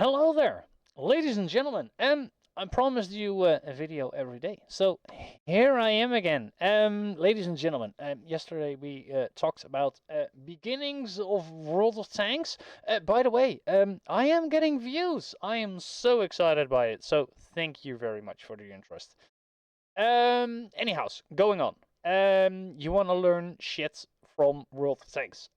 Hello there, ladies and gentlemen. I promised you a video every day, so here I am again. Ladies and gentlemen, yesterday we talked about beginnings of World of Tanks. By the way, I am getting views. I am so excited by it. So thank you very much for the interest. Anyhow, going on. You want to learn shit from World of Tanks.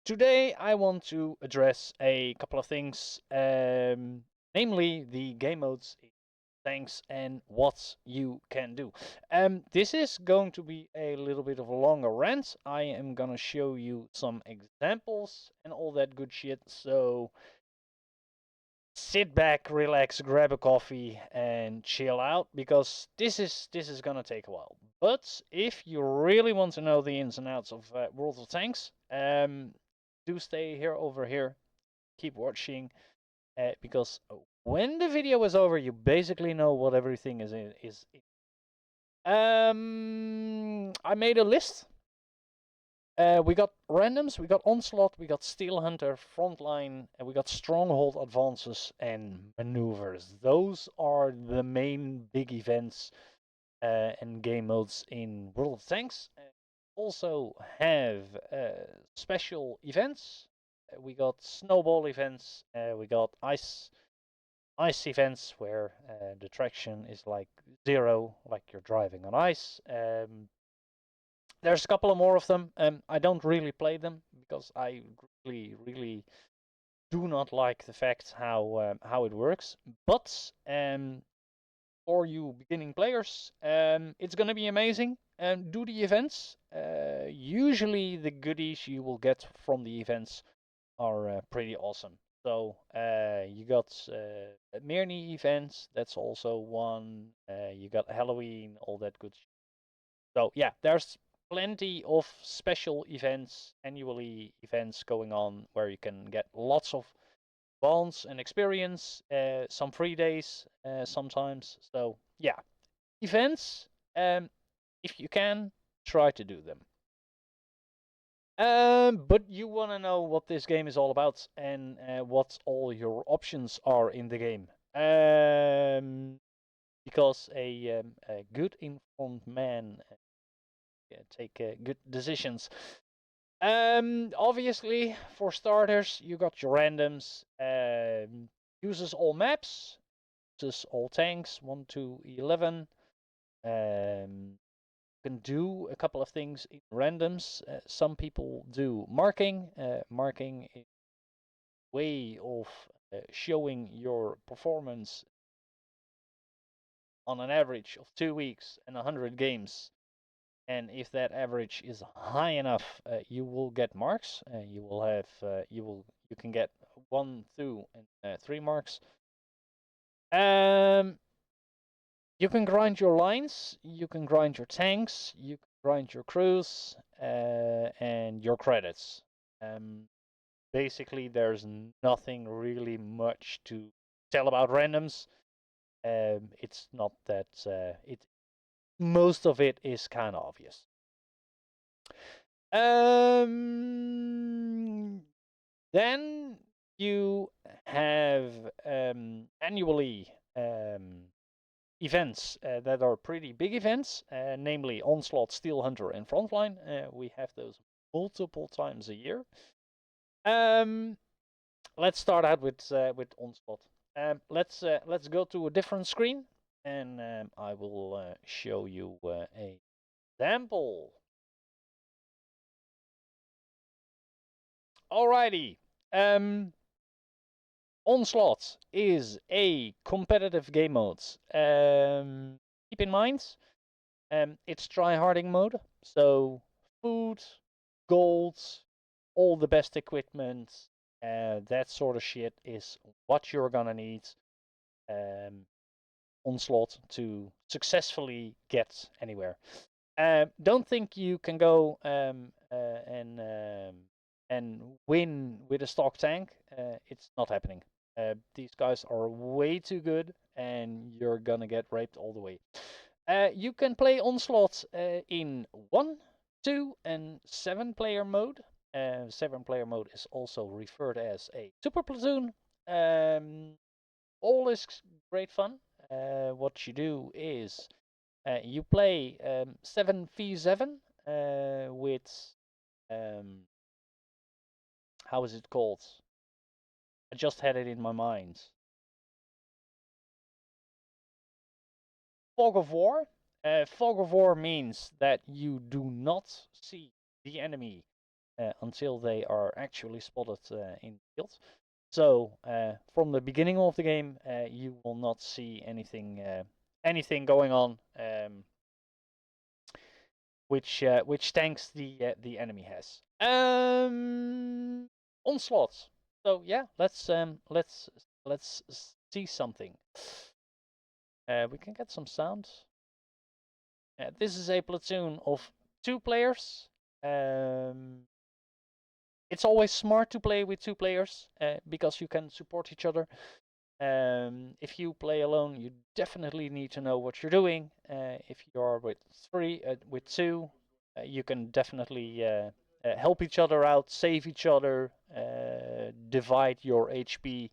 Today I want to address a couple of things, namely the game modes, tanks, and what you can do. This is going to be a little bit of a longer rant. I am gonna show you some examples and all that good shit. So sit back, relax, grab a coffee, and chill out because this is gonna take a while. But if you really want to know the ins and outs of World of Tanks, do stay here over here. Keep watching because when the video is over, you basically know what everything is. I made a list. We got randoms, we got onslaught, we got steelhunter, frontline, and we got stronghold advances and maneuvers. Those are the main big events and game modes in World of Tanks. Also have special events. We got snowball events. We got ice events where the traction is like 0, like you're driving on ice. There's a couple of more of them. I don't really play them because I really do not like the fact how it works. But for you beginning players, it's gonna be amazing. Do the events. Usually the goodies you will get from the events are pretty awesome. So you got Mirny events, that's also one. You got Halloween, all that good. So yeah, there's plenty of special events, annually events going on where you can get lots of bonds and experience, some free days sometimes. So yeah, events, if you can, try to do them. But you want to know what this game is all about and what all your options are in the game. Because a good informed man take good decisions. Obviously, for starters, you got your randoms. Uses all maps, uses all tanks, 1 to 11. Can do a couple of things in randoms. Some people do marking. Marking is a way of showing your performance on an average of 2 weeks and 100 games. And if that average is high enough, you will get marks. You will have you can get 1, 2, and 3 marks. You can grind your lines, you can grind your tanks, you can grind your crews, and your credits. Basically, there's nothing really much to tell about randoms. It's not that most of it is kind of obvious. Then you have annually events that are pretty big events, namely Onslaught, Steelhunter, and Frontline. We have those multiple times a year. Let's start out with Onslaught. Let's go to a different screen, and I will show you a example. Alrighty. Onslaught is a competitive game mode. Keep in mind, it's tryharding mode, so food, gold, all the best equipment, that sort of shit is what you're gonna need Onslaught to successfully get anywhere. Don't think you can go and win with a stock tank. It's not happening. These guys are way too good, and you're gonna get raped all the way. You can play Onslaught in 1, 2, and 7 player mode. 7-player mode is also referred as a super platoon. All is great fun. What you do is you play 7v7 with how is it called? I just had it in my mind. Fog of War. Fog of War means that you do not see the enemy until they are actually spotted in the field. So from the beginning of the game, you will not see anything going on, which tanks the enemy has. Onslaught. So yeah, let's see something. We can get some sound. This is a platoon of 2 players. It's always smart to play with 2 players because you can support each other. If you play alone, you definitely need to know what you're doing. If you are with 2, you can definitely help each other out, save each other, divide your HP,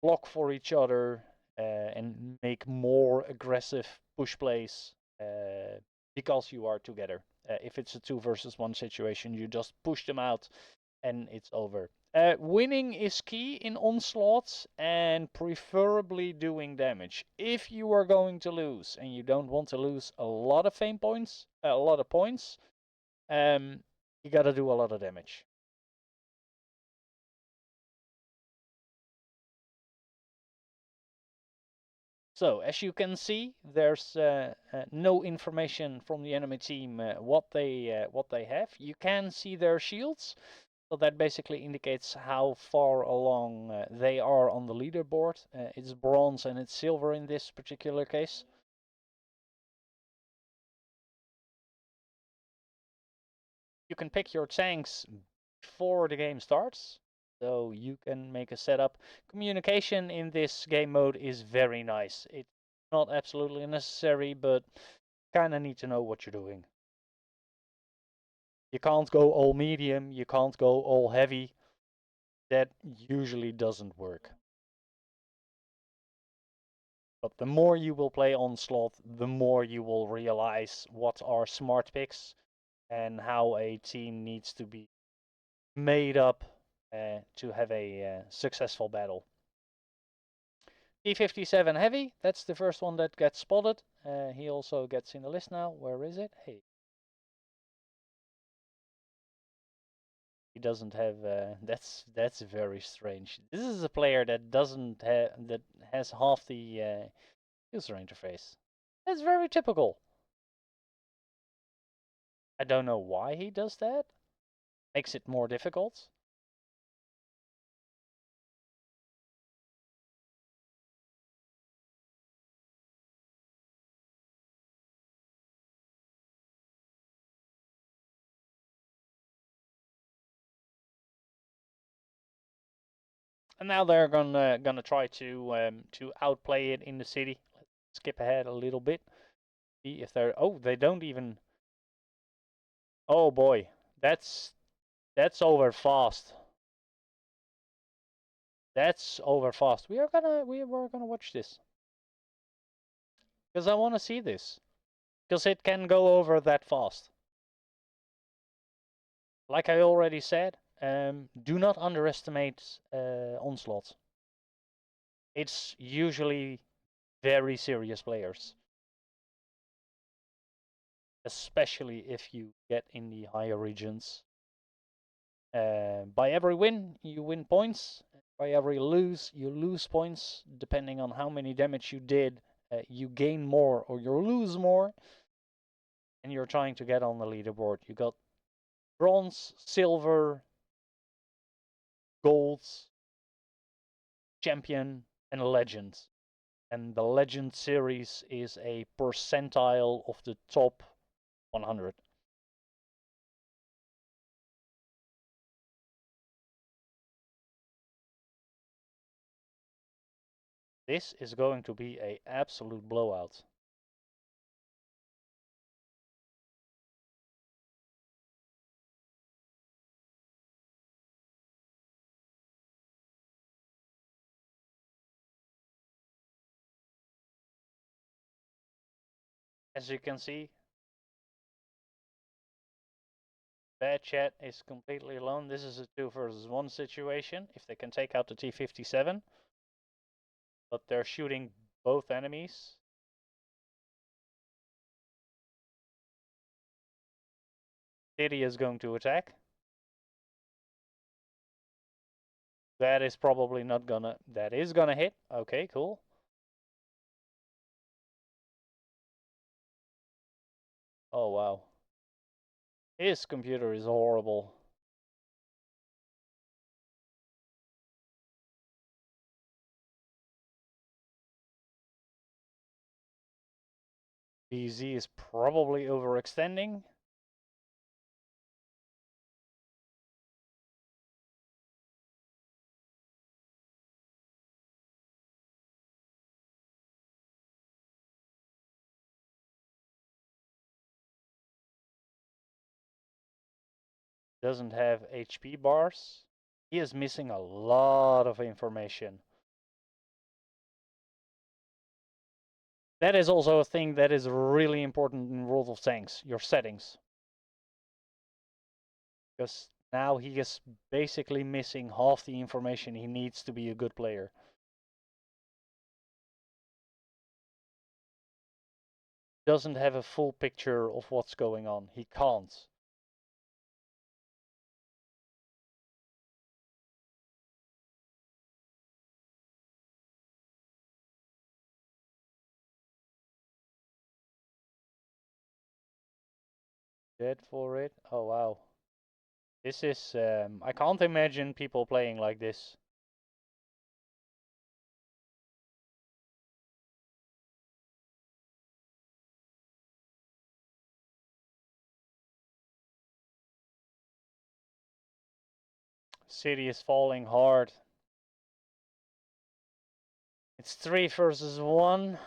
block for each other, and make more aggressive push plays because you are together. If it's a 2 versus 1 situation, you just push them out and it's over. Winning is key in onslaughts and preferably doing damage. If you are going to lose and you don't want to lose a lot of fame points, a lot of points, you gotta do a lot of damage. So as you can see, there's no information from the enemy team what they have. You can see their shields. So that basically indicates how far along they are on the leaderboard. It's bronze and it's silver in this particular case. You can pick your tanks before the game starts, so you can make a setup. Communication in this game mode is very nice. It's not absolutely necessary, but kind of need to know what you're doing. You can't go all medium, you can't go all heavy. That usually doesn't work. But the more you will play Onslaught, the more you will realize what are smart picks and how a team needs to be made up to have a successful battle. T57 Heavy, that's the first one that gets spotted. He also gets in the list now. Where is it? Hey. He doesn't have. That's very strange. This is a player that doesn't have that has half the user interface. That's very typical. I don't know why he does that. Makes it more difficult. And now they're gonna try to outplay it in the city. Let's skip ahead a little bit. See if they're. Oh, they don't even. Oh boy, that's over fast. That's over fast. We were gonna watch this because I want to see this because it can go over that fast. Like I already said, do not underestimate onslaught. It's usually very serious players, especially if you get in the higher regions. By every win, you win points. By every lose, you lose points. Depending on how many damage you did, you gain more or you lose more. And you're trying to get on the leaderboard. You got bronze, silver, gold, champion, and legend. And the legend series is a percentile of the top 100. This is going to be an absolute blowout. As you can see, Bad Chat is completely alone. This is a 2 versus 1 situation. If they can take out the T-57, but they're shooting both enemies. City is going to attack. That is probably not gonna... That is gonna hit. Okay, cool. Oh, wow. His computer is horrible. BZ is probably overextending. Doesn't have HP bars. He is missing a lot of information. That is also a thing that is really important in World of Tanks, your settings. Because now he is basically missing half the information he needs to be a good player. Doesn't have a full picture of what's going on. He can't. Dead for it? Oh wow. This is, I can't imagine people playing like this. City is falling hard. It's 3 versus 1.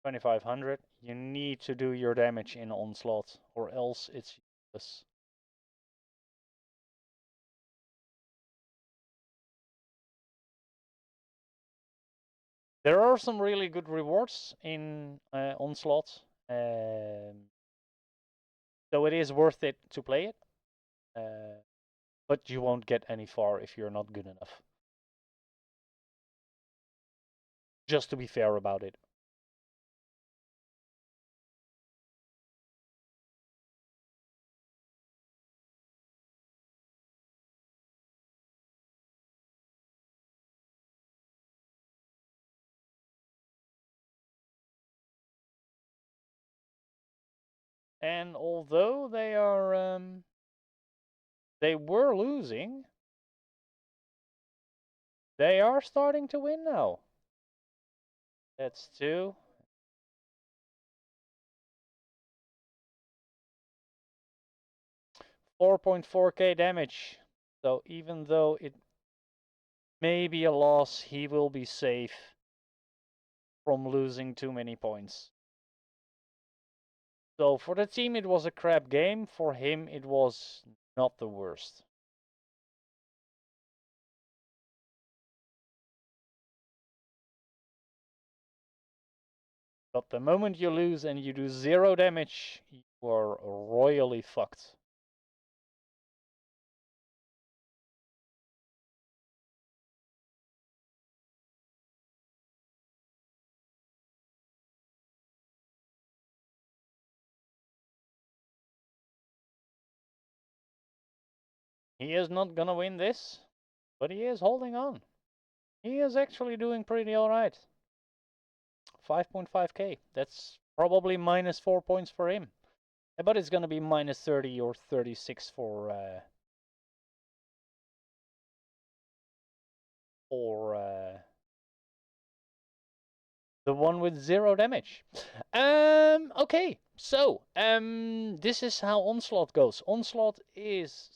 2500. You need to do your damage in onslaught, or else it's useless. There are some really good rewards in onslaught, so it is worth it to play it. But you won't get any far if you're not good enough. Just to be fair about it. And although they were losing, they are starting to win now. That's 2. 4.4k damage. So even though it may be a loss, he will be safe from losing too many points. So for the team, it was a crap game. For him, it was not the worst. But the moment you lose and you do 0 damage, you are royally fucked. He is not gonna win this, but he is holding on. He is actually doing pretty alright. 5.5k. That's probably minus 4 points for him. But it's gonna be minus 30 or 36 for the one with 0 damage. Okay, so this is how Onslaught goes. Onslaught is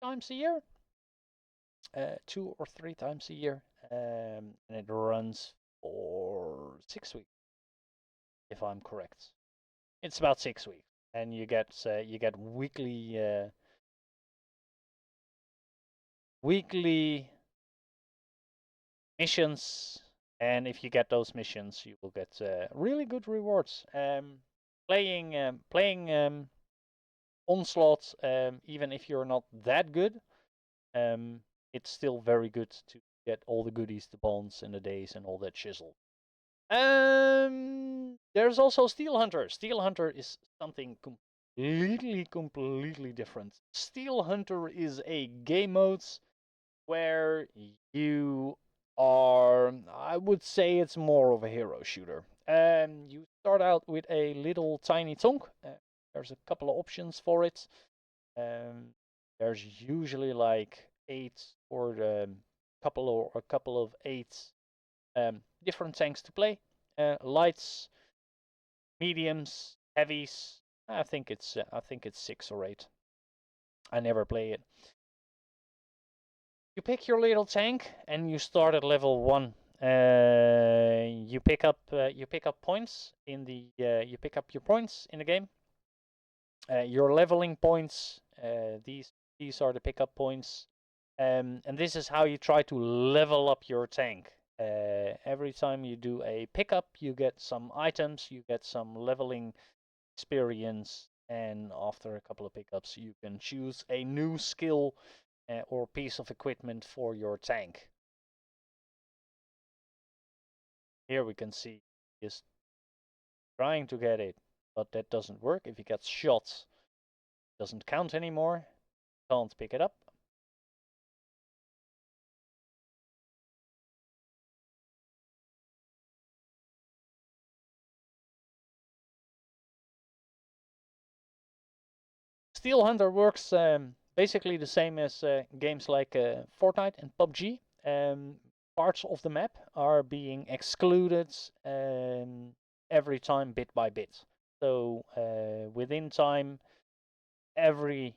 times a year, 2 or 3 times a year, and it runs for 6 weeks, if I'm correct. It's about 6 weeks, and you get weekly missions, and if you get those missions, you will get really good rewards. Playing onslaught, even if you're not that good, it's still very good to get all the goodies, the bonds, and the days, and all that shizzle. There's also steelhunter. Steelhunter is something completely different. Steelhunter is a game mode where you are, I would say it's more of a hero shooter. You start out with a little tiny tonk. There's a couple of options for it. There's usually like 8 or a couple of 8 different tanks to play. Lights, mediums, heavies. I think it's 6 or 8. I never play it. You pick your little tank and you start at level 1. You pick up points in the you pick up your points in the game. Your leveling points. These are the pickup points, and this is how you try to level up your tank. Every time you do a pickup, you get some items, you get some leveling experience, and after a couple of pickups, you can choose a new skill or piece of equipment for your tank. Here we can see he's trying to get it, but that doesn't work. If he gets shot, it doesn't count anymore. Can't pick it up. Steelhunter works basically the same as games like Fortnite and PUBG. Parts of the map are being excluded every time bit by bit. So within time, every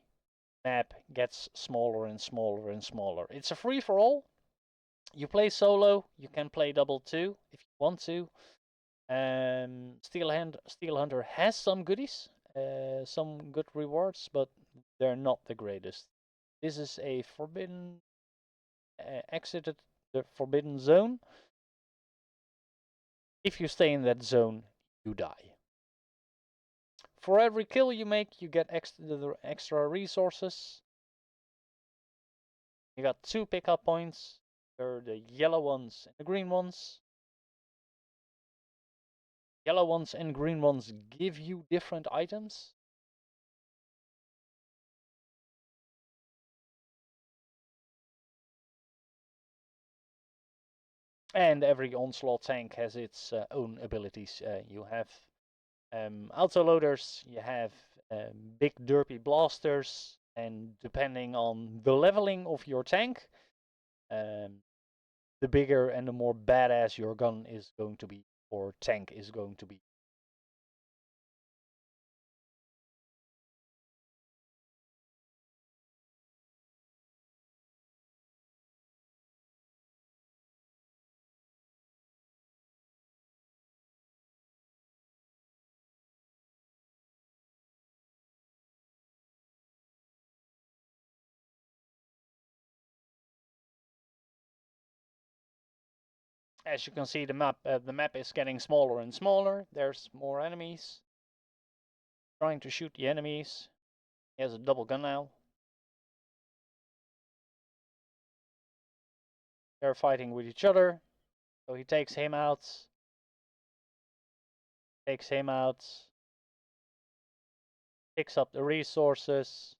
map gets smaller and smaller and smaller. It's a free for all. You play solo, you can play double too if you want to. Steelhunter has some goodies, some good rewards, but they're not the greatest. This is a forbidden exited the forbidden zone. If you stay in that zone, you die. For every kill you make, you get extra resources. You got 2 pickup points. They're the yellow ones and the green ones. Yellow ones and green ones give you different items. And every onslaught tank has its own abilities. You have autoloaders, you have big derpy blasters, and depending on the leveling of your tank, the bigger and the more badass your gun is going to be, or tank is going to be. As you can see, the map is getting smaller and smaller. There's more enemies. Trying to shoot the enemies. He has a double gun now. They're fighting with each other. So he takes him out. Takes him out. Picks up the resources.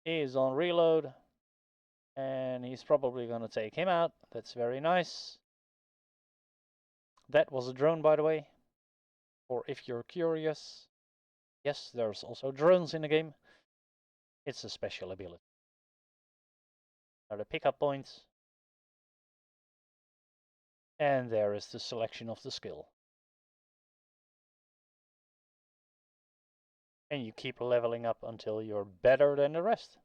He is on reload. And he's probably going to take him out. That's very nice. That was a drone, by the way. Or if you're curious. Yes, there's also drones in the game. It's a special ability. Now the pickup points. And there is the selection of the skill. And you keep leveling up until you're better than the rest.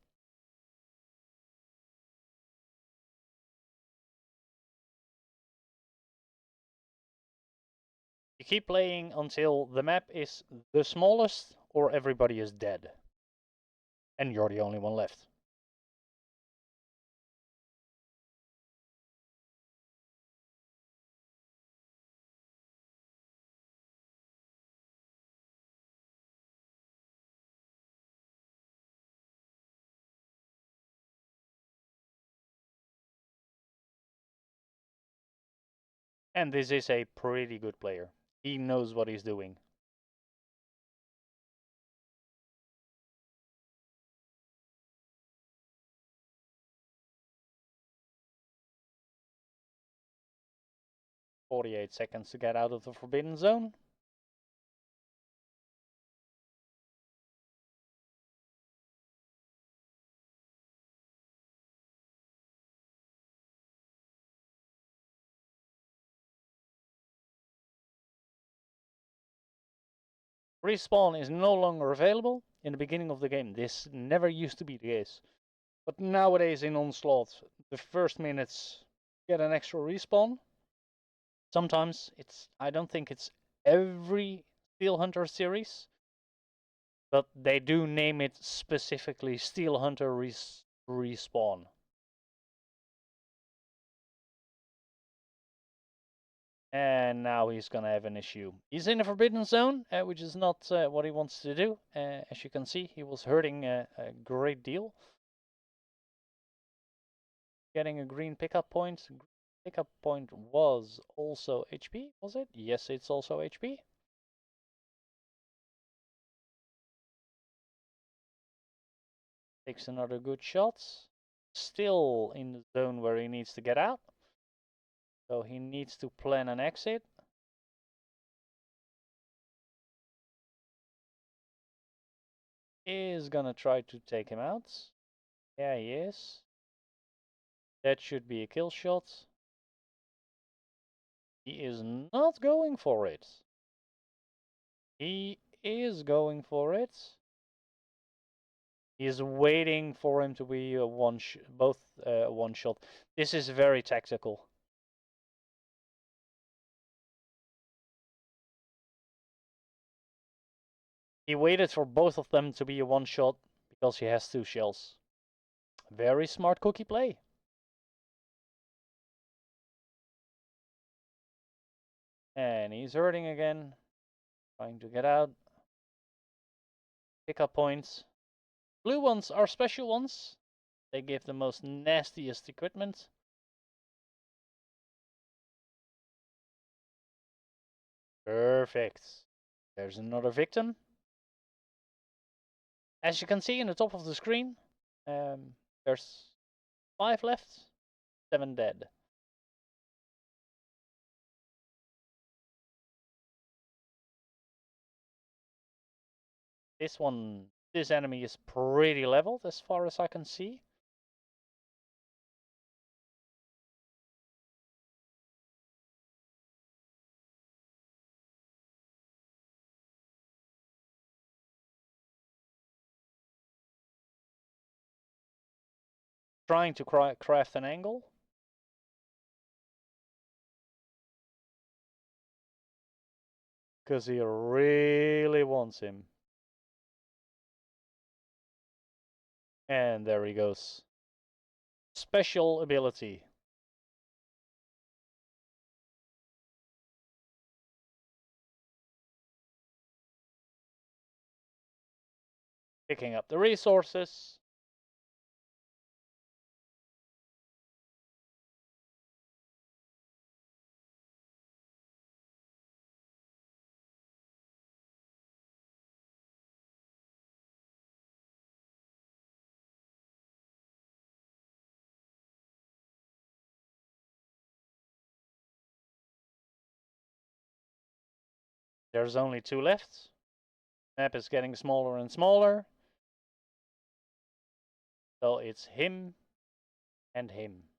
You keep playing until the map is the smallest or everybody is dead. And you're the only one left. And this is a pretty good player. He knows what he's doing. "48 seconds to get out of the forbidden zone." Respawn is no longer available. In the beginning of the game, this never used to be the case. But nowadays in Onslaught, the first minutes get an extra respawn. Sometimes I don't think it's every steelhunter series, but they do name it specifically steelhunter respawn. And now he's gonna have an issue. He's in a forbidden zone, which is not what he wants to do. As you can see, he was hurting a great deal. Getting a green pickup point. Pickup point was also HP, was it? Yes, it's also HP. Takes another good shot. Still in the zone where he needs to get out. So he needs to plan an exit. Is gonna try to take him out. Yeah, he is. That should be a kill shot. He is not going for it. He is going for it. He is waiting for him to be a one shot. This is very tactical. He waited for both of them to be a one shot because he has 2 shells. Very smart cookie play. And he's hurting again. Trying to get out. Pick up points. Blue ones are special ones. They give the most nastiest equipment. Perfect. There's another victim. As you can see in the top of the screen, there's 5 left, 7 dead. This enemy is pretty leveled as far as I can see. Trying to craft an angle. Because he really wants him. And there he goes. Special ability. Picking up the resources. There's only 2 left. Map is getting smaller and smaller. So it's him and him.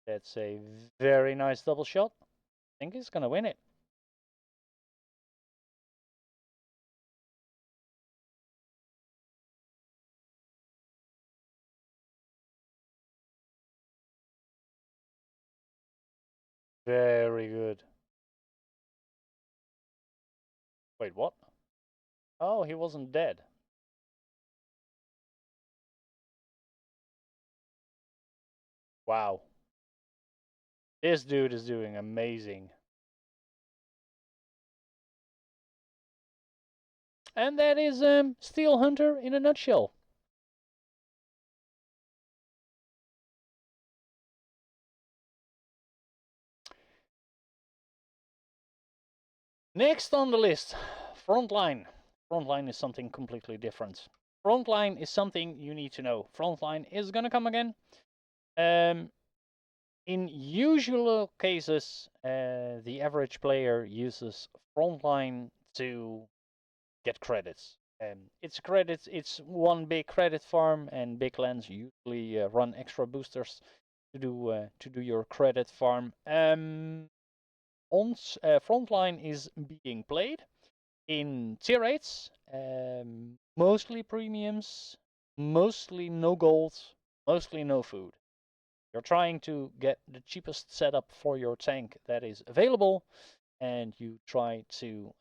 That's a very nice double shot. I think he's gonna win it. Very good. Wait, what? Oh, he wasn't dead. Wow. This dude is doing amazing. And that is Steel Hunter in a nutshell. Next on the list, Frontline. Frontline is something completely different. Frontline is something you need to know. Frontline is gonna come again. In usual cases, the average player uses Frontline to get credits. It's credits. It's one big credit farm, and big lands usually run extra boosters to do your credit farm. Frontline is being played in tier 8s, mostly premiums, mostly no gold, mostly no food. You're trying to get the cheapest setup for your tank that is available, and you try to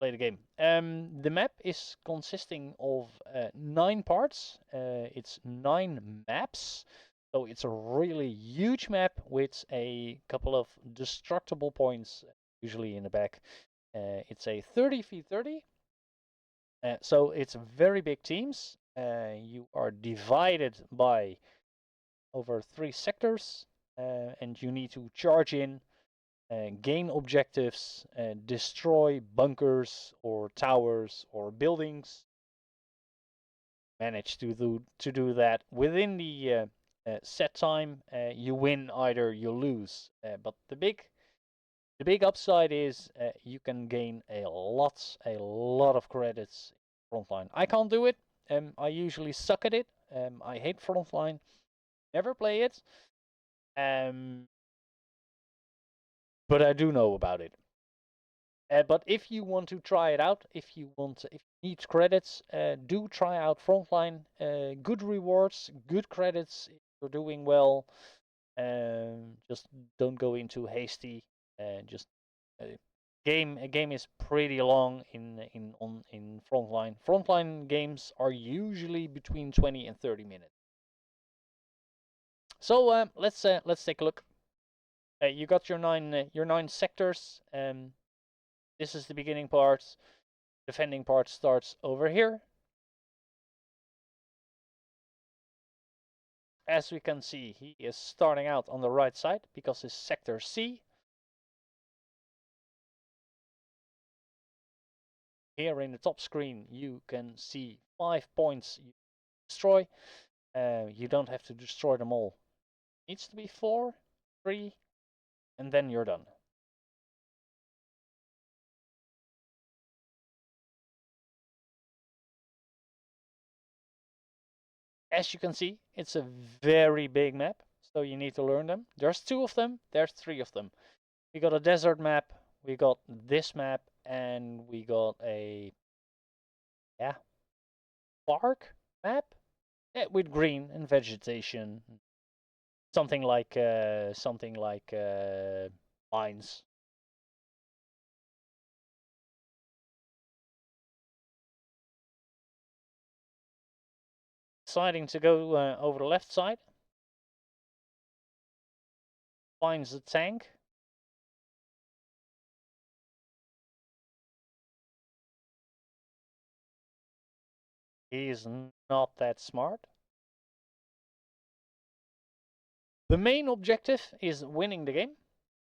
play the game. The map is consisting of 9 parts. It's 9 maps. So it's a really huge map with a couple of destructible points, usually in the back. It's a 30v30. So it's very big teams. You are divided by over 3 sectors, and you need to charge in, gain objectives, destroy bunkers or towers or buildings. Manage to do that within the set time. You win, either you lose. But the big upside is you can gain a lot of credits Frontline. I can't do it. I usually suck at it. I hate Frontline. Never play it. But I do know about it. But if you want to try it out, if you need credits, do try out Frontline. Good rewards, good credits if you're doing well. Just don't go into hasty. Just a game is pretty long in Frontline. Frontline games are usually between 20 and 30 minutes. So let's take a look. You got your nine sectors. This is the beginning part. Defending part starts over here. As we can see, he is starting out on the right side because it's sector C. Here in the top screen, you can see 5 points you destroy. You don't have to destroy them all. It needs to be 4, 3, and then you're done. As you can see, it's a very big map, so you need to learn them. There's 2 of them, there's 3 of them. We got a desert map, we got this map, and we got a park map with green and vegetation, something like mines. Deciding to go over the left side, finds the tank. He is not that smart. The main objective is winning the game,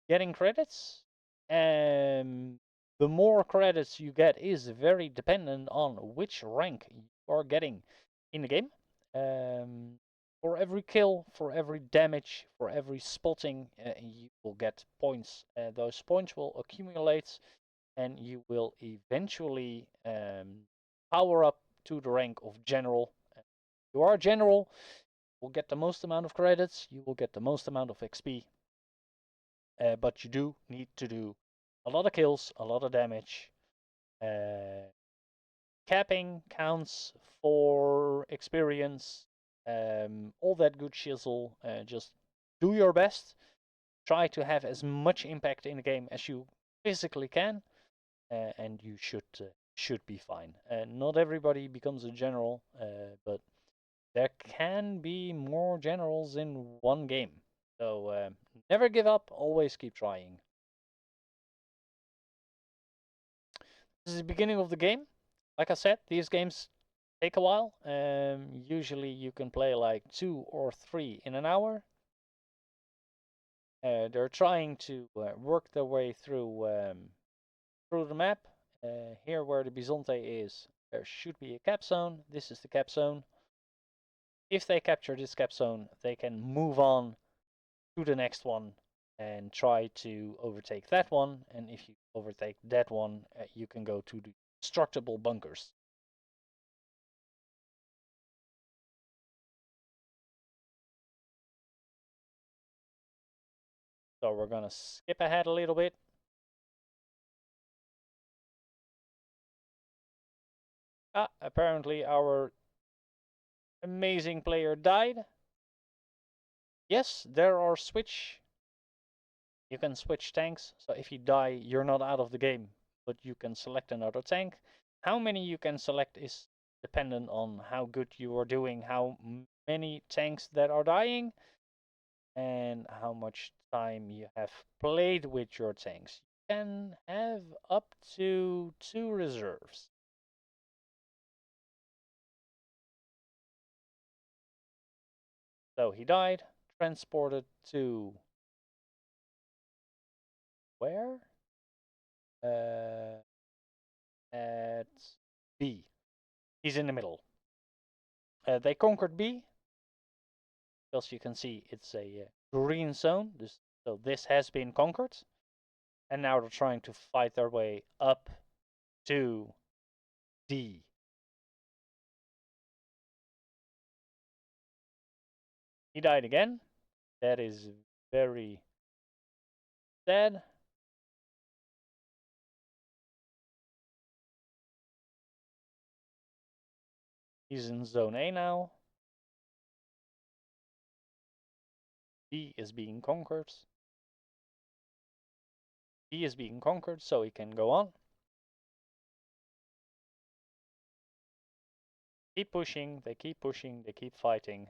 getting credits. The more credits you get is very dependent on which rank you are getting in the game. For every kill, for every damage, for every spotting, you will get points. Those points will accumulate, and you will eventually power up to the rank of general. You are general, will get the most amount of credits, you will get the most amount of XP. But you do need to do a lot of kills, a lot of damage. Capping counts for experience, all that good shizzle. Just do your best. Try to have as much impact in the game as you physically can. and you should be fine. Not everybody becomes a general, but there can be more generals in one game. So never give up, always keep trying. This is the beginning of the game. Like I said, these games take a while. Usually you can play like 2 or 3 in an hour. They're trying to work their way through the map. Here where the Bisonte is, there should be a cap zone. This is the cap zone. If they capture this cap zone, they can move on to the next one and try to overtake that one. And if you overtake that one, you can go to the destructible bunkers. So we're gonna skip ahead a little bit. Apparently our amazing player died. Yes, there are you can switch tanks. So if you die, you're not out of the game, but you can select another tank. How many you can select is dependent on how good you are doing, how many tanks that are dying, and how much time you have played with your tanks. You can have up to 2 reserves. So he died, transported to where? At B. He's in the middle. They conquered B. As you can see, it's a green zone. So this has been conquered. And now they're trying to fight their way up to D. He died again. That is very sad. He's in zone A now. D is being conquered. D is being conquered, so he can go on. Keep pushing, they keep pushing, they keep fighting.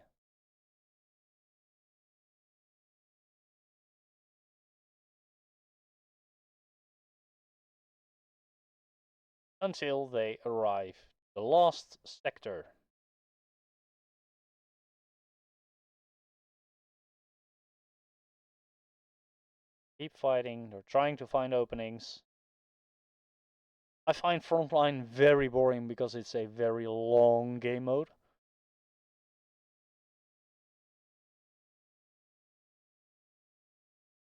Until they arrive. The last sector. Keep fighting, they're trying to find openings. I find frontline very boring because it's a very long game mode.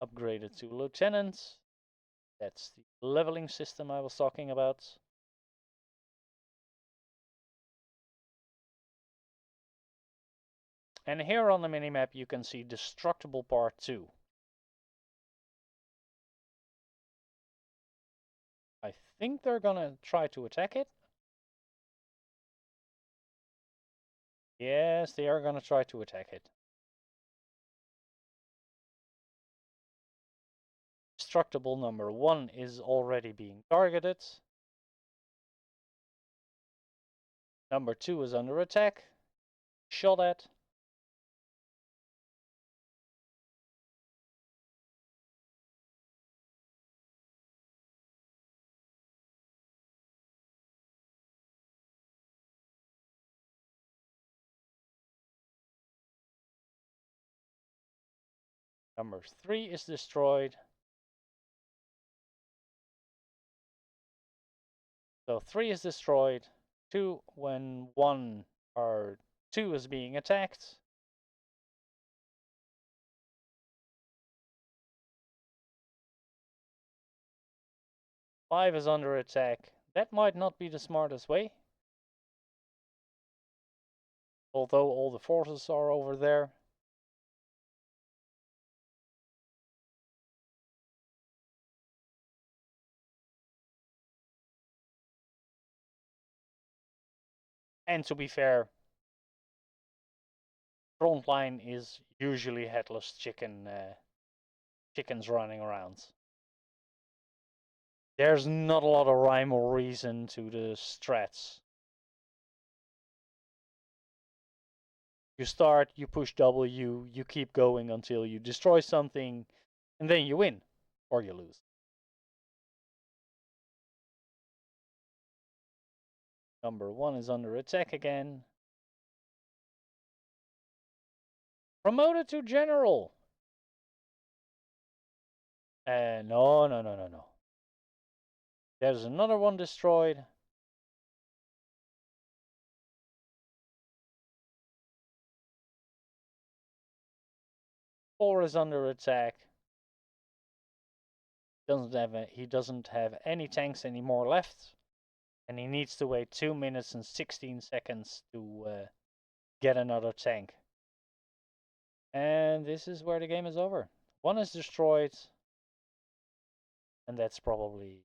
Upgraded to lieutenant. That's the leveling system I was talking about. And here on the minimap you can see Destructible Part 2. I think they're gonna try to attack it. Yes, they are gonna try to attack it. Destructible number 1 is already being targeted. Number 2 is under attack. Shot at. Number 3 is destroyed. So 3 is destroyed. 2 when 1 or 2 is being attacked. Five is under attack. That might not be the smartest way. Although all the forces are over there. And to be fair, frontline is usually headless chickens running around. There's not a lot of rhyme or reason to the strats. You start, you push W, you keep going until you destroy something, and then you win, or you lose. Number 1 is under attack again. Promoted to general. No. There's another one destroyed. 4 is under attack. He doesn't have any tanks anymore left, and he needs to wait 2 minutes and 16 seconds to get another tank. And this is where the game is over. 1 is destroyed, and that's probably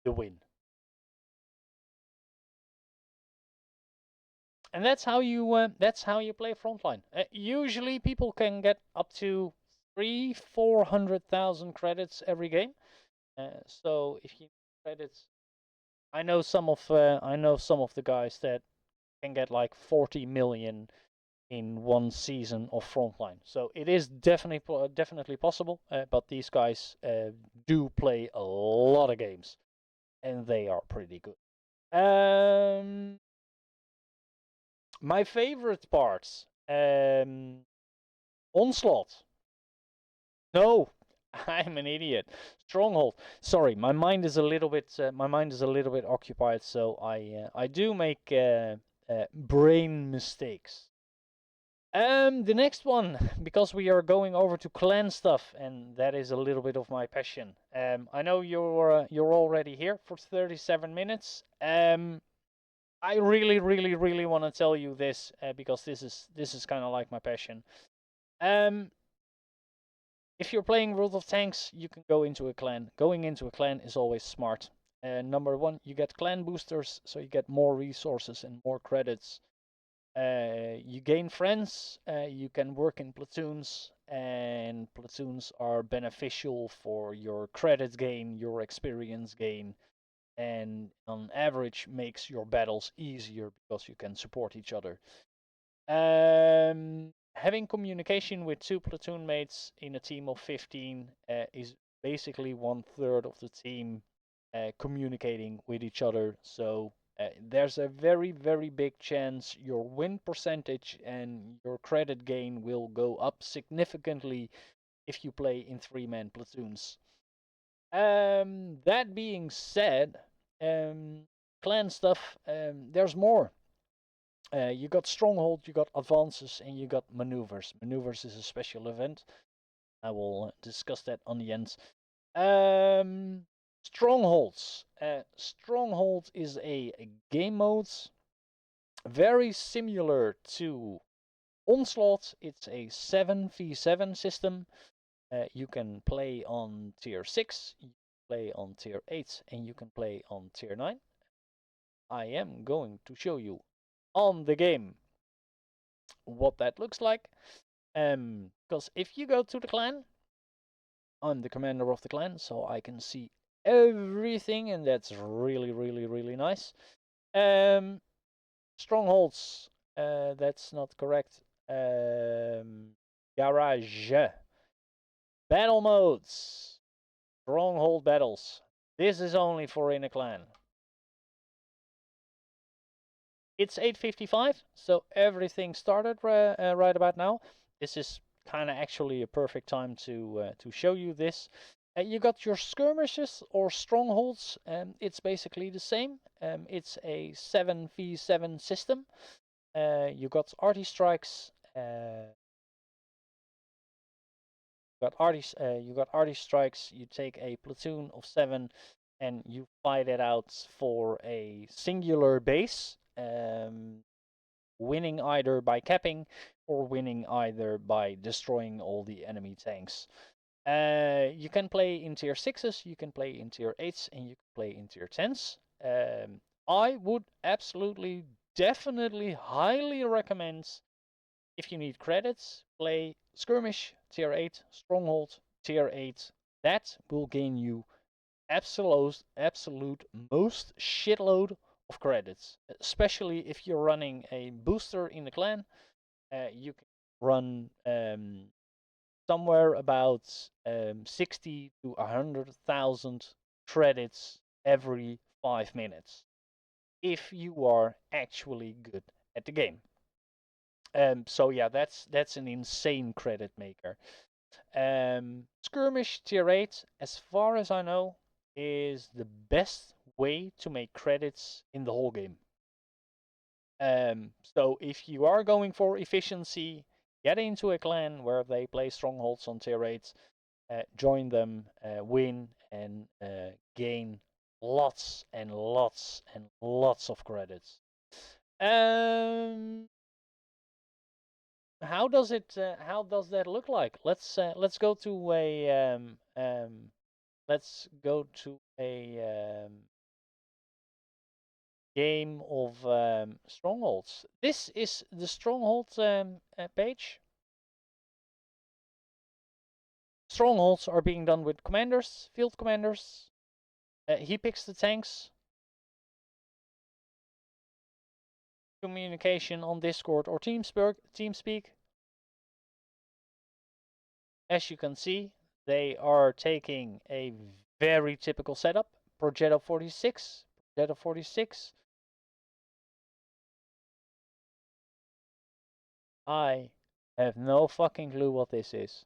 the win. And that's how you play Frontline. Usually, people can get up to 300,000-400,000 credits every game. So if you need credits, I know some of the guys that can get like 40 million in one season of Frontline. So it is definitely possible. But these guys do play a lot of games, and they are pretty good. My favorite parts. Onslaught. No, I'm an idiot. Stronghold. Sorry, my mind is a little bit occupied, so I do make brain mistakes. The next one, because we are going over to clan stuff, and that is a little bit of my passion. I know you're already here for 37 minutes. I really want to tell you this because this is kind of like my passion. If you're playing World of Tanks, you can go into a clan. Going into a clan is always smart. Number 1, you get clan boosters, so you get more resources and more credits. You gain friends. You can work in platoons, and platoons are beneficial for your credit gain, your experience gain, and on average makes your battles easier because you can support each other. Having communication with 2 platoon mates in a team of 15 is basically 1/3 of the team communicating with each other. So there's a very big chance your win percentage and your credit gain will go up significantly if you play in 3-man platoons. That being said, clan stuff, there's more. You got stronghold, you got advances, and you got maneuvers. Maneuvers is a special event. I will discuss that on the end. Strongholds. Stronghold is a game mode very similar to Onslaught. It's a 7v7 system. You can play on tier 6, you can play on tier 8, and you can play on tier 9. I am going to show you on the game what that looks like. Because if you go to the clan, I'm the commander of the clan, so I can see everything, and that's really nice. Strongholds, that's not correct. Garage. Battle modes. Stronghold battles. This is only for in a clan. It's 8:55, so everything started right about now. This is kind of actually a perfect time to show you this. You got your skirmishes or strongholds. It's basically the same. It's a 7v7 system. You got arty strikes. You got arty strikes. You take a platoon of 7 and you fight it out for a singular base. Winning either by capping or winning either by destroying all the enemy tanks. You can play in tier 6s, you can play in tier 8s, and you can play in tier 10s. I would absolutely, definitely, highly recommend, if you need credits, play Skirmish, tier 8, Stronghold, tier 8. That will gain you absolute most shitload of credits, especially if you're running a booster in the clan. You can run somewhere about 60 to 100,000 credits every 5 minutes if you are actually good at the game. So yeah, that's an insane credit maker. Skirmish tier 8, as far as I know, is the best way to make credits in the whole game. So if you are going for efficiency, get into a clan where they play strongholds on tier 8, join them, win, and gain lots and lots and lots of credits. How does it? How does that look like? Let's go to a let's go to a game of strongholds. This is the stronghold page. Strongholds are being done with commanders, field commanders. He picks the tanks. Communication on Discord or TeamSpeak. As you can see, they are taking a very typical setup. Progetto 46. Progetto 46. I have no fucking clue what this is.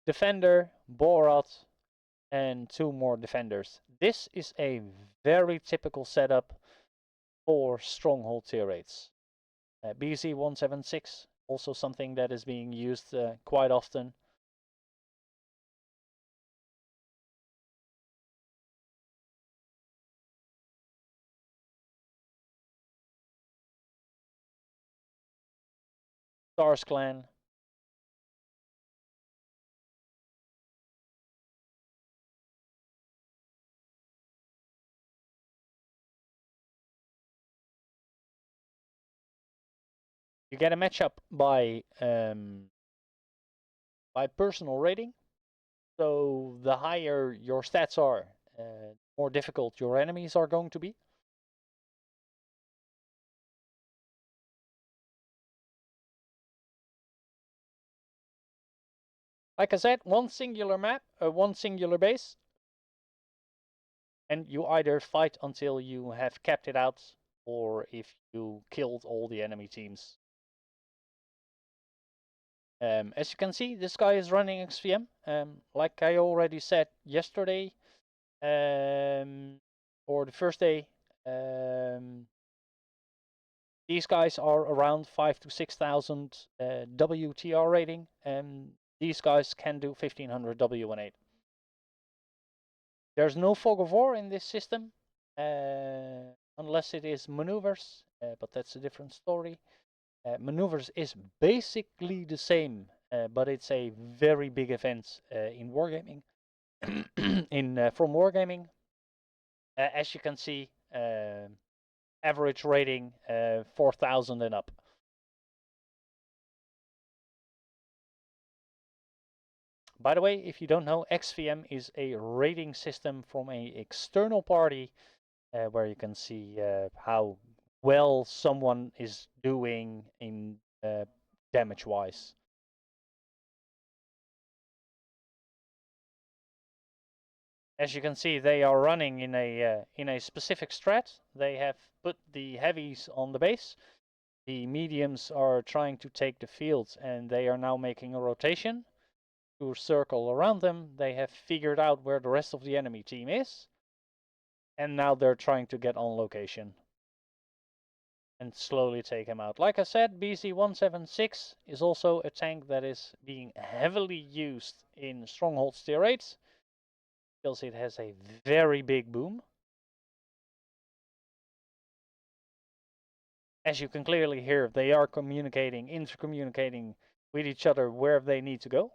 Defender, Borat, and 2 more defenders. This is a very typical setup for stronghold tier 8s. BZ 176, also something that is being used quite often. Stars Clan. You get a matchup by personal rating. So the higher your stats are, the more difficult your enemies are going to be. Like I said, one singular map, one singular base, and you either fight until you have capped it out, or if you killed all the enemy teams. As you can see, this guy is running XVM. Like I already said yesterday, or the first day, these guys are around 5,000 to 6,000 WTR rating, and these guys can do 1,500 W18. There's no fog of war in this system, unless it is maneuvers, but that's a different story. Maneuvers is basically the same, but it's a very big event in wargaming. From wargaming, as you can see, average rating 4,000 and up. By the way, if you don't know, XVM is a rating system from an external party where you can see how well someone is doing in damage-wise. As you can see, they are running in a specific strat. They have put the heavies on the base. The mediums are trying to take the field, and they are now making a rotation to circle around them. They have figured out where the rest of the enemy team is, and now they're trying to get on location and slowly take him out. Like I said, BZ-176 is also a tank that is being heavily used in Stronghold tier 8 because it has a very big boom. As you can clearly hear, they are communicating, intercommunicating with each other where they need to go.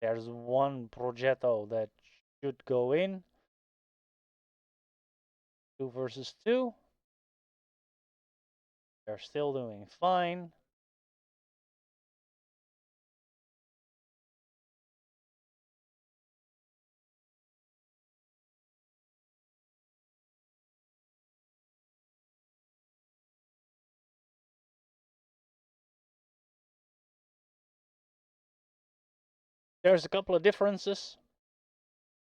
There's one progetto that should go in. 2 versus 2. They're still doing fine. There's a couple of differences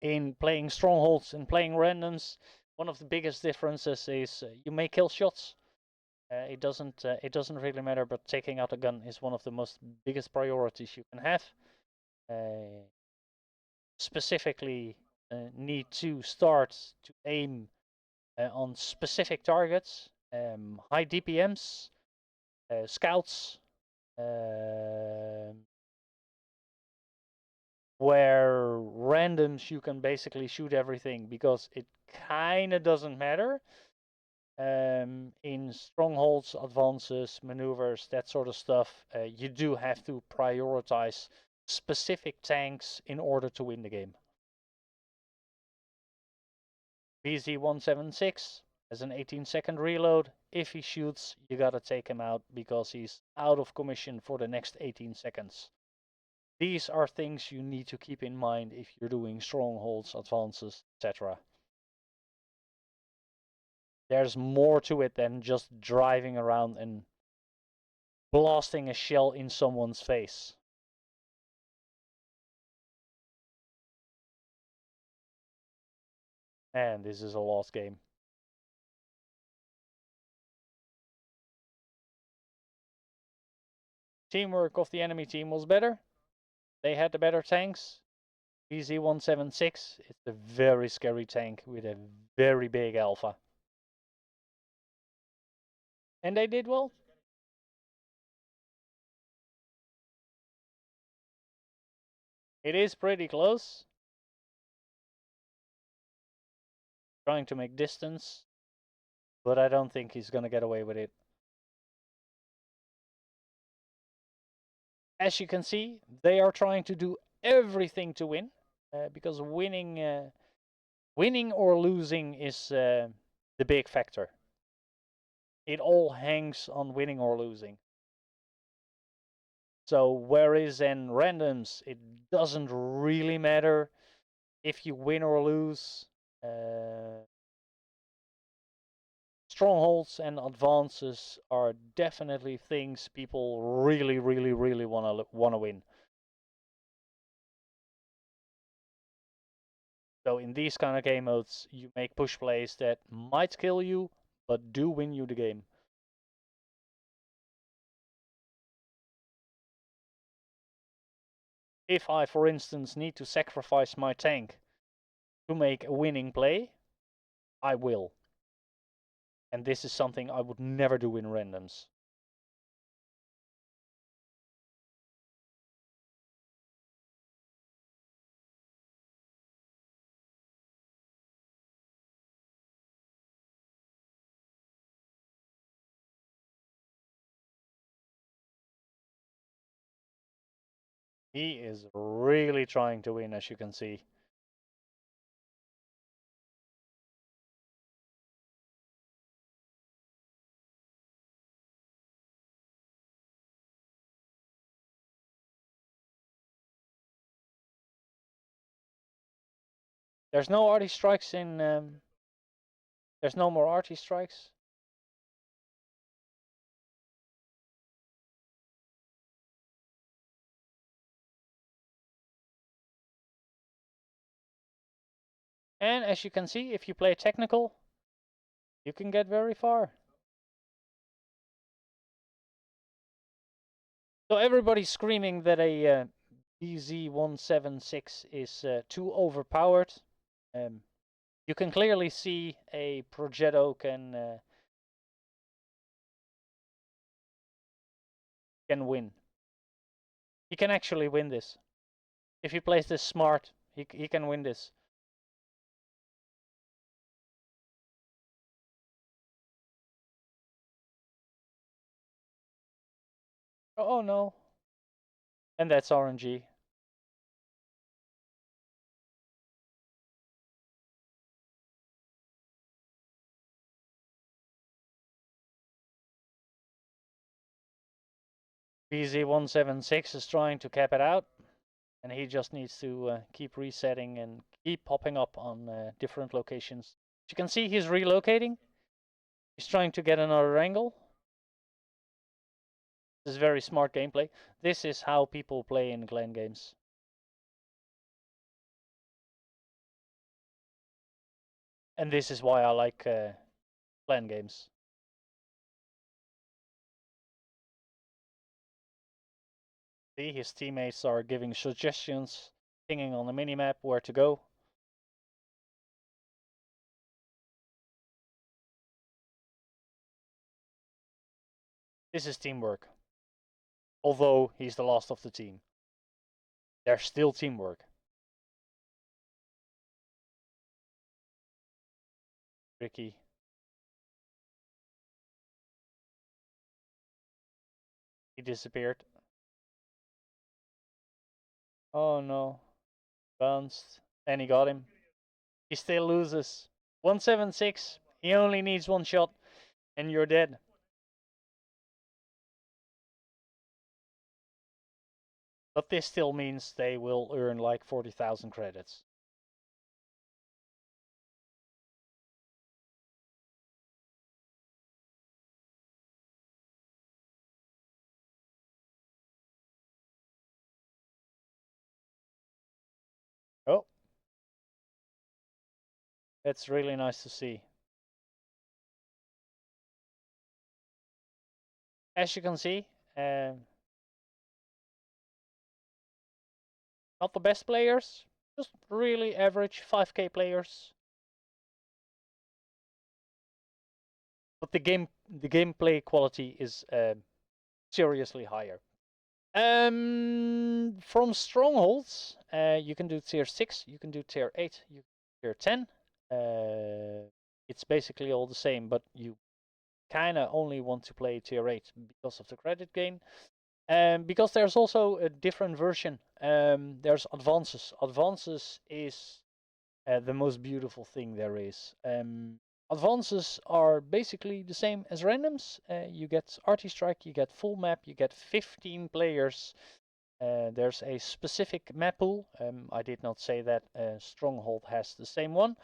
in playing strongholds and playing randoms. One of the biggest differences is you may kill shots. It doesn't really matter, but taking out a gun is one of the most biggest priorities you can have. Specifically, need to start to aim on specific targets, high DPMs, scouts, where randoms you can basically shoot everything because it kind of doesn't matter. In strongholds, advances, maneuvers, that sort of stuff, you do have to prioritize specific tanks in order to win the game. BZ-176 has an 18-second reload. If he shoots, you gotta take him out because he's out of commission for the next 18 seconds. These are things you need to keep in mind if you're doing strongholds, advances, etc. There's more to it than just driving around and blasting a shell in someone's face. And this is a lost game. Teamwork of the enemy team was better. They had the better tanks. BZ-176 is a very scary tank with a very big alpha. And they did well. It is pretty close. Trying to make distance, but I don't think he's gonna get away with it. As you can see, they are trying to do everything to win, because winning or losing is the big factor. It all hangs on winning or losing. So whereas in randoms, it doesn't really matter if you win or lose. Strongholds and advances are definitely things people really wanna win. So in these kind of game modes, you make push plays that might kill you, but do win you the game. If I, for instance, need to sacrifice my tank to make a winning play, I will. And this is something I would never do in randoms. He is really trying to win, as you can see. There's no arty strikes in... there's no more arty strikes. And as you can see, if you play technical, you can get very far. So everybody's screaming that a BZ-176 is too overpowered. You can clearly see a Progetto can win. He can actually win this. If he plays this smart, he can win this. Oh no. And that's RNG. BZ176 is trying to cap it out, and he just needs to keep resetting and keep popping up on different locations. As you can see, he's relocating. He's trying to get another angle. This is very smart gameplay. This is how people play in clan games. And this is why I like clan games. See, his teammates are giving suggestions, pinging on the minimap where to go. This is teamwork. Although he's the last of the team, there's still teamwork. Ricky. He disappeared. Oh no. Bounced. And he got him. He still loses. 176. He only needs one shot. And you're dead. But this still means they will earn like 40,000 credits. Oh. That's really nice to see. As you can see, not the best players, just really average 5k players. But the gameplay quality is seriously higher. From strongholds, you can do tier 6, you can do tier 8, you can do tier 10. It's basically all the same, but you kind of only want to play tier 8 because of the credit gain. Because there's also a different version. There's advances. Advances is the most beautiful thing there is. Advances are basically the same as randoms. You get RT Strike, you get full map, you get 15 players. There's a specific map pool. I did not say that Stronghold has the same one.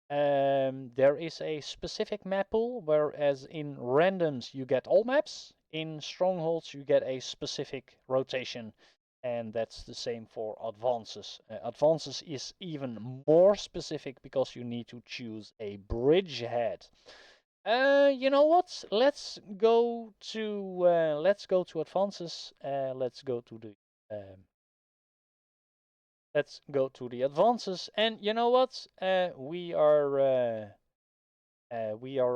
There is a specific map pool, whereas in randoms you get all maps. In Strongholds you get a specific rotation, and that's the same for advances. Advances is even more specific because you need to choose a bridgehead. You know what? Let's go to advances. Let's go to the advances, and you know what? We are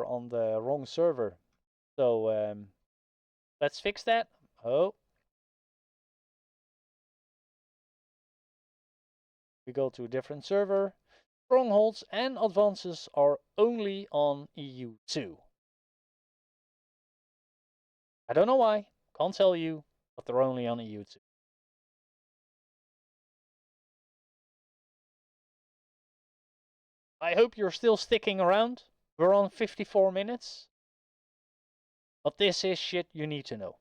on the wrong server, so let's fix that. Oh, we go to a different server. Strongholds and advances are only on EU2. I don't know why, can't tell you, but they're only on EU2. I hope you're still sticking around. We're on 54 minutes. But this is shit you need to know.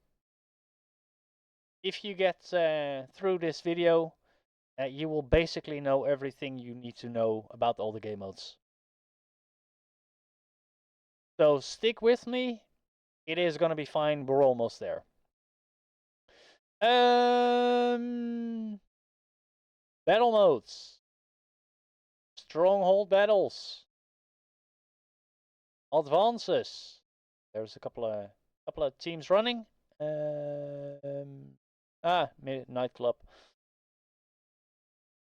If you get through this video, you will basically know everything you need to know about all the game modes. So stick with me. It is going to be fine. We're almost there. Battle modes. Stronghold battles. Advances. There's a couple of teams running. Nightclub.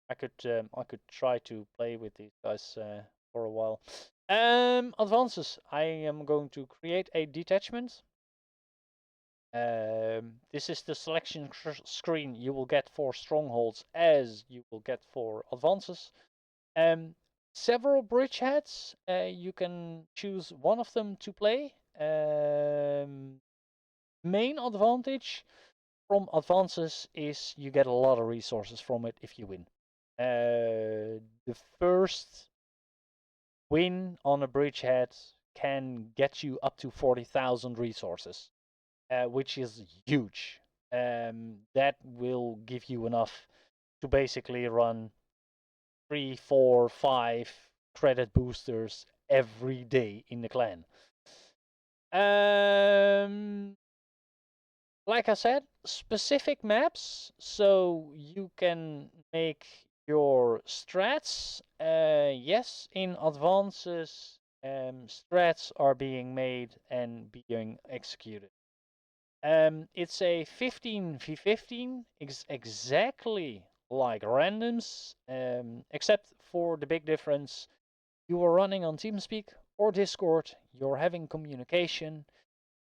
I could try to play with these guys for a while. Advances. I am going to create a detachment. This is the selection screen you will get for strongholds, as you will get for advances. Several bridgeheads. You can choose one of them to play. Main advantage from advances is you get a lot of resources from it if you win. The first win on a bridgehead can get you up to 40,000 resources, which is huge. that will give you enough to basically run 3, 4, 5 credit boosters every day in the clan. Like I said, specific maps, so you can make your strats. Yes, in advances, strats are being made and being executed. It's a 15v15, exactly like randoms, except for the big difference. You are running on TeamSpeak or Discord, you're having communication.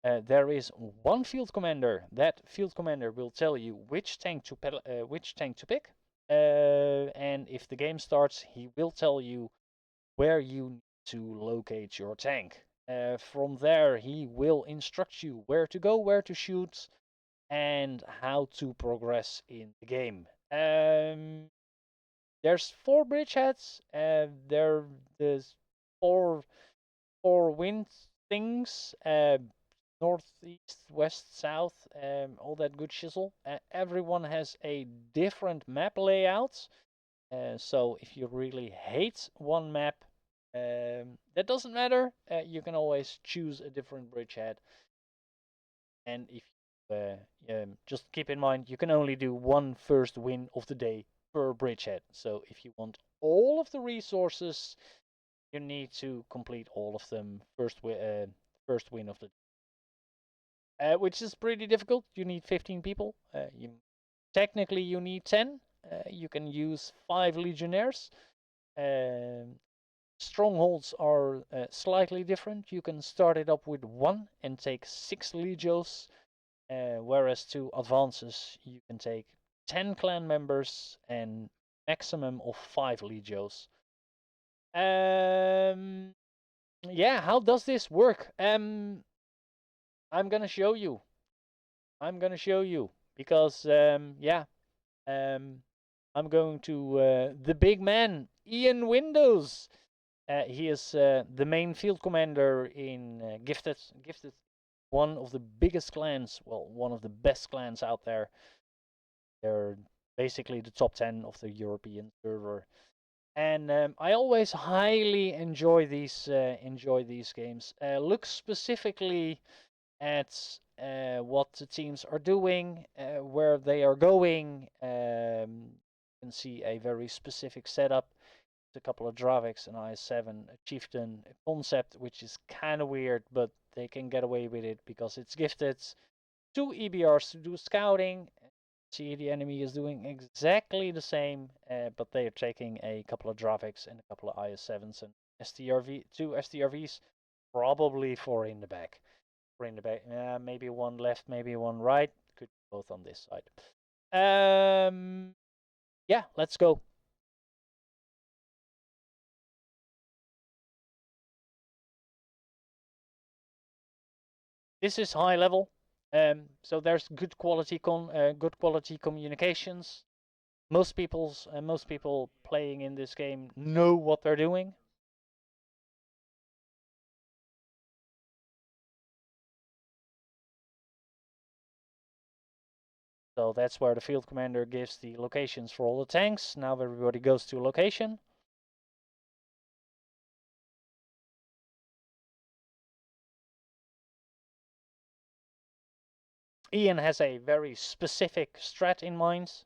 There is one field commander. That field commander will tell you which tank to pick. And if the game starts, he will tell you where you need to locate your tank. From there, he will instruct you where to go, where to shoot, and how to progress in the game. There's 4 bridgeheads. There's four wind things. Northeast, west, south, all that good shizzle. Everyone has a different map layout. So if you really hate one map, that doesn't matter. You can always choose a different bridgehead. And if just keep in mind, you can only do one first win of the day per bridgehead. So if you want all of the resources, you need to complete all of them first win of the day. Which is pretty difficult. You need 15 people. Technically you need 10. You can use 5 legionnaires. Strongholds are slightly different. You can start it up with 1 and take 6 legios. Whereas to advances, you can take 10 clan members and maximum of 5 legios. Yeah, how does this work? I'm gonna show you. Because yeah, I'm going to the big man, Ian Windows. He is the main field commander in Gifted. Gifted, one of the biggest clans, well, one of the best clans out there. They're basically the top 10 of the European server. And I always highly enjoy these games. Look specifically at what the teams are doing, where they are going. You can see a very specific setup. A couple of Draviks, an IS-7, a Chieftain, a concept, which is kind of weird, but they can get away with it because it's gifted. 2 EBRs to do scouting. See, the enemy is doing exactly the same, but they are taking a couple of Draviks and a couple of IS-7s and STRV, 2 STRVs, probably 4 in the back. 4 in the back, maybe 1 left, maybe 1 right. Could be both on this side. Yeah, let's go. This is high level, so there's good quality communications. Most people playing in this game know what they're doing. So that's where the field commander gives the locations for all the tanks. Now everybody goes to a location. Ian has a very specific strat in mind.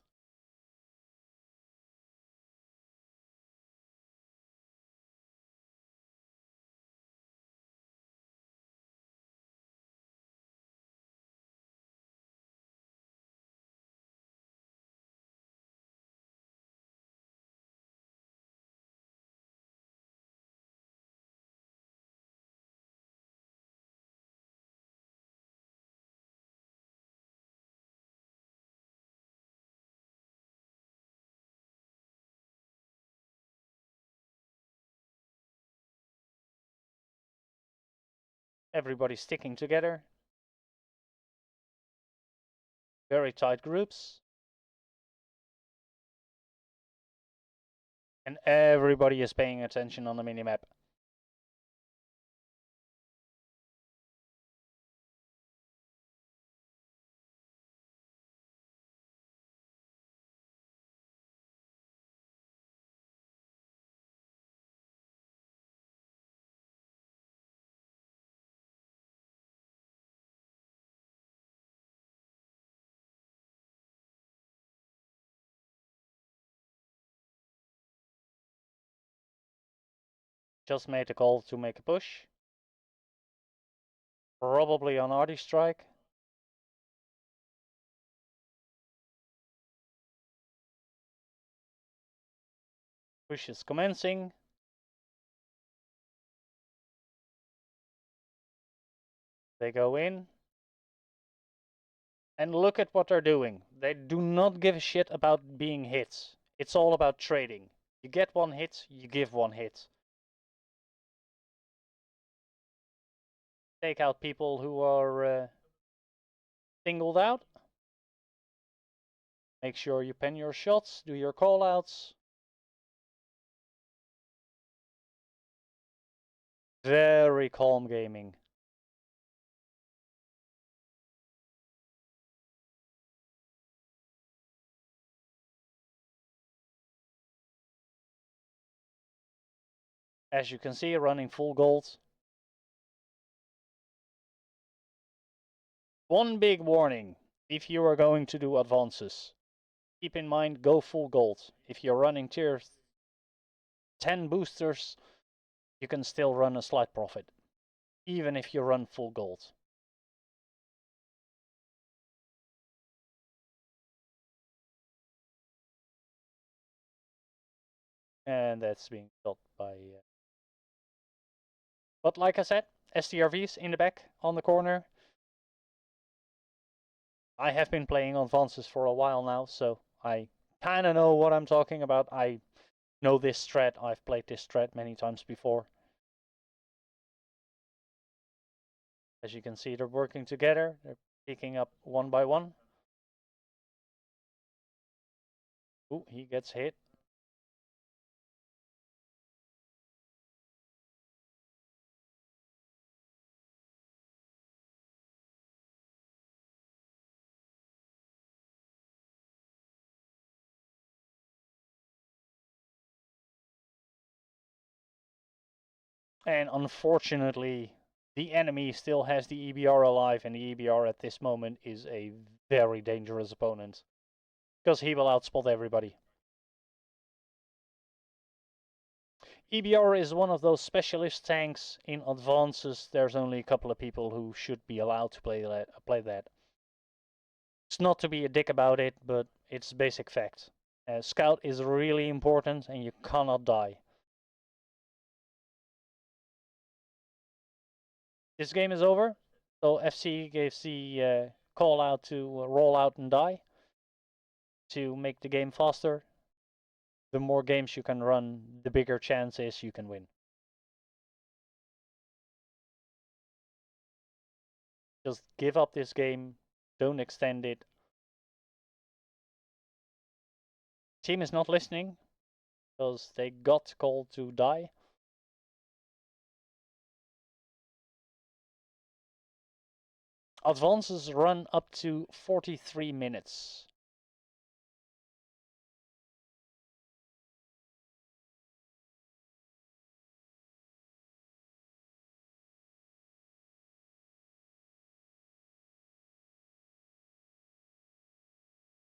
Everybody's sticking together. Very tight groups. And everybody is paying attention on the minimap. Just made the call to make a push. Probably on arty strike. Push is commencing. They go in. And look at what they're doing. They do not give a shit about being hit. It's all about trading. You get one hit, you give one hit. Take out people who are singled out. Make sure you pen your shots, do your callouts. Very calm gaming. As you can see, running full gold. One big warning, if you are going to do advances, keep in mind go full gold. If you're running tier 10 boosters, you can still run a slight profit, even if you run full gold. And that's being shot by... But like I said, STRVs in the back, on the corner. I have been playing advances for a while now, so I kind of know what I'm talking about. I know this strat, I've played this strat many times before. As you can see, they're working together, they're picking up one by one. Ooh, he gets hit. And unfortunately, the enemy still has the EBR alive, and the EBR at this moment is a very dangerous opponent. Because he will outspot everybody. EBR is one of those specialist tanks in advances. There's only a couple of people who should be allowed to play that. It's not to be a dick about it, but it's basic fact. Scout is really important and you cannot die. This game is over, so FC gives the call out to roll out and die to make the game faster. The more games you can run, the bigger chance is you can win. Just give up this game, don't extend it. Team is not listening because they got called to die. Advances run up to 43 minutes.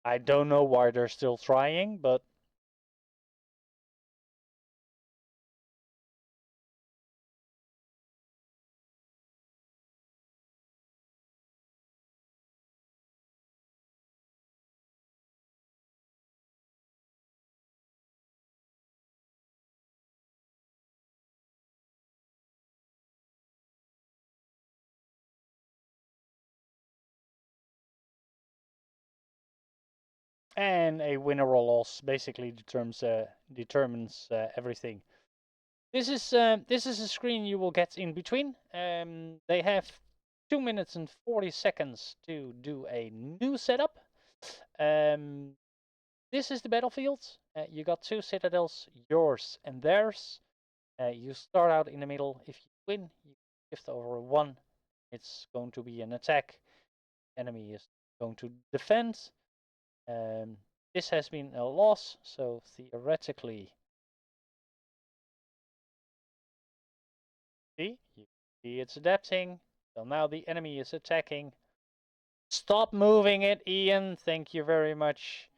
I don't know why they're still trying, but and a win or a loss basically determines everything. This is a screen you will get in between. They have 2 minutes and 40 seconds to do a new setup. This is the battlefield. You got two citadels, yours and theirs. You start out in the middle. If you win, you shift over one. It's going to be an attack. Enemy is going to defend. This has been a loss, so theoretically, see it's adapting. So now the enemy is attacking. Stop moving it, Ian. Thank you very much.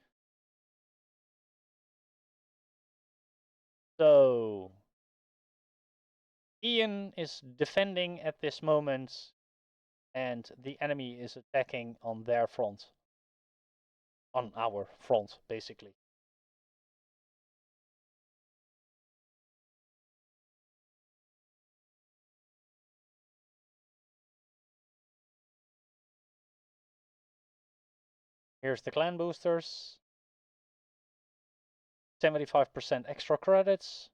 So Ian is defending at this moment, and the enemy is attacking on their front. On our front, basically. Here's the clan boosters. 75% extra credits.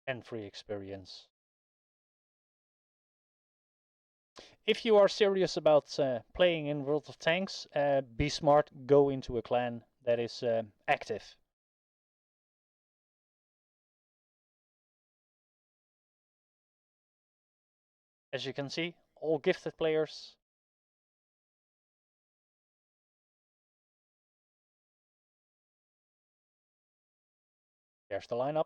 And free experience. If you are serious about playing in World of Tanks, be smart, go into a clan that is active. As you can see, all gifted players. There's the lineup.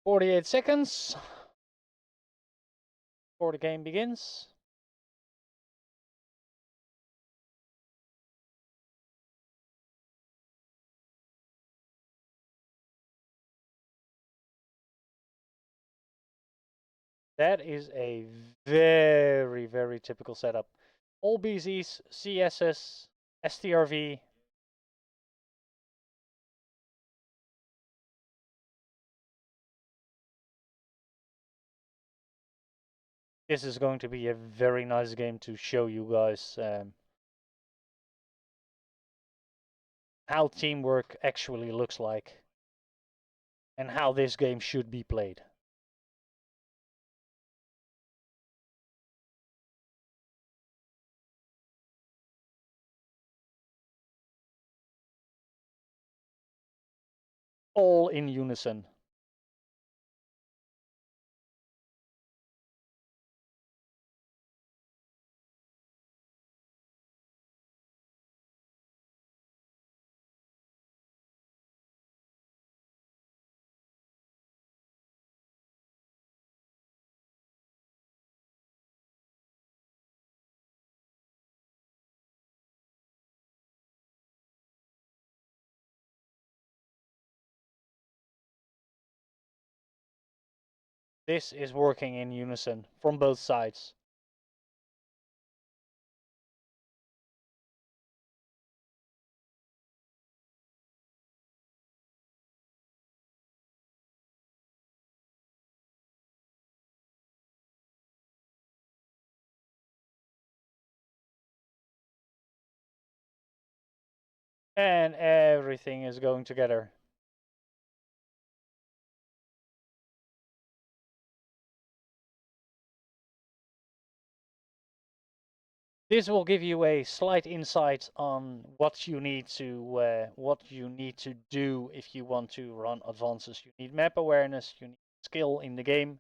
"48 seconds before the game begins. That is a very, very typical setup. All BZs, CSs, STRV. This is going to be a very nice game to show you guys how teamwork actually looks like and how this game should be played. All in unison. This is working in unison from both sides. And everything is going together. This will give you a slight insight on what you need to do if you want to run advances. You need map awareness, you need skill in the game,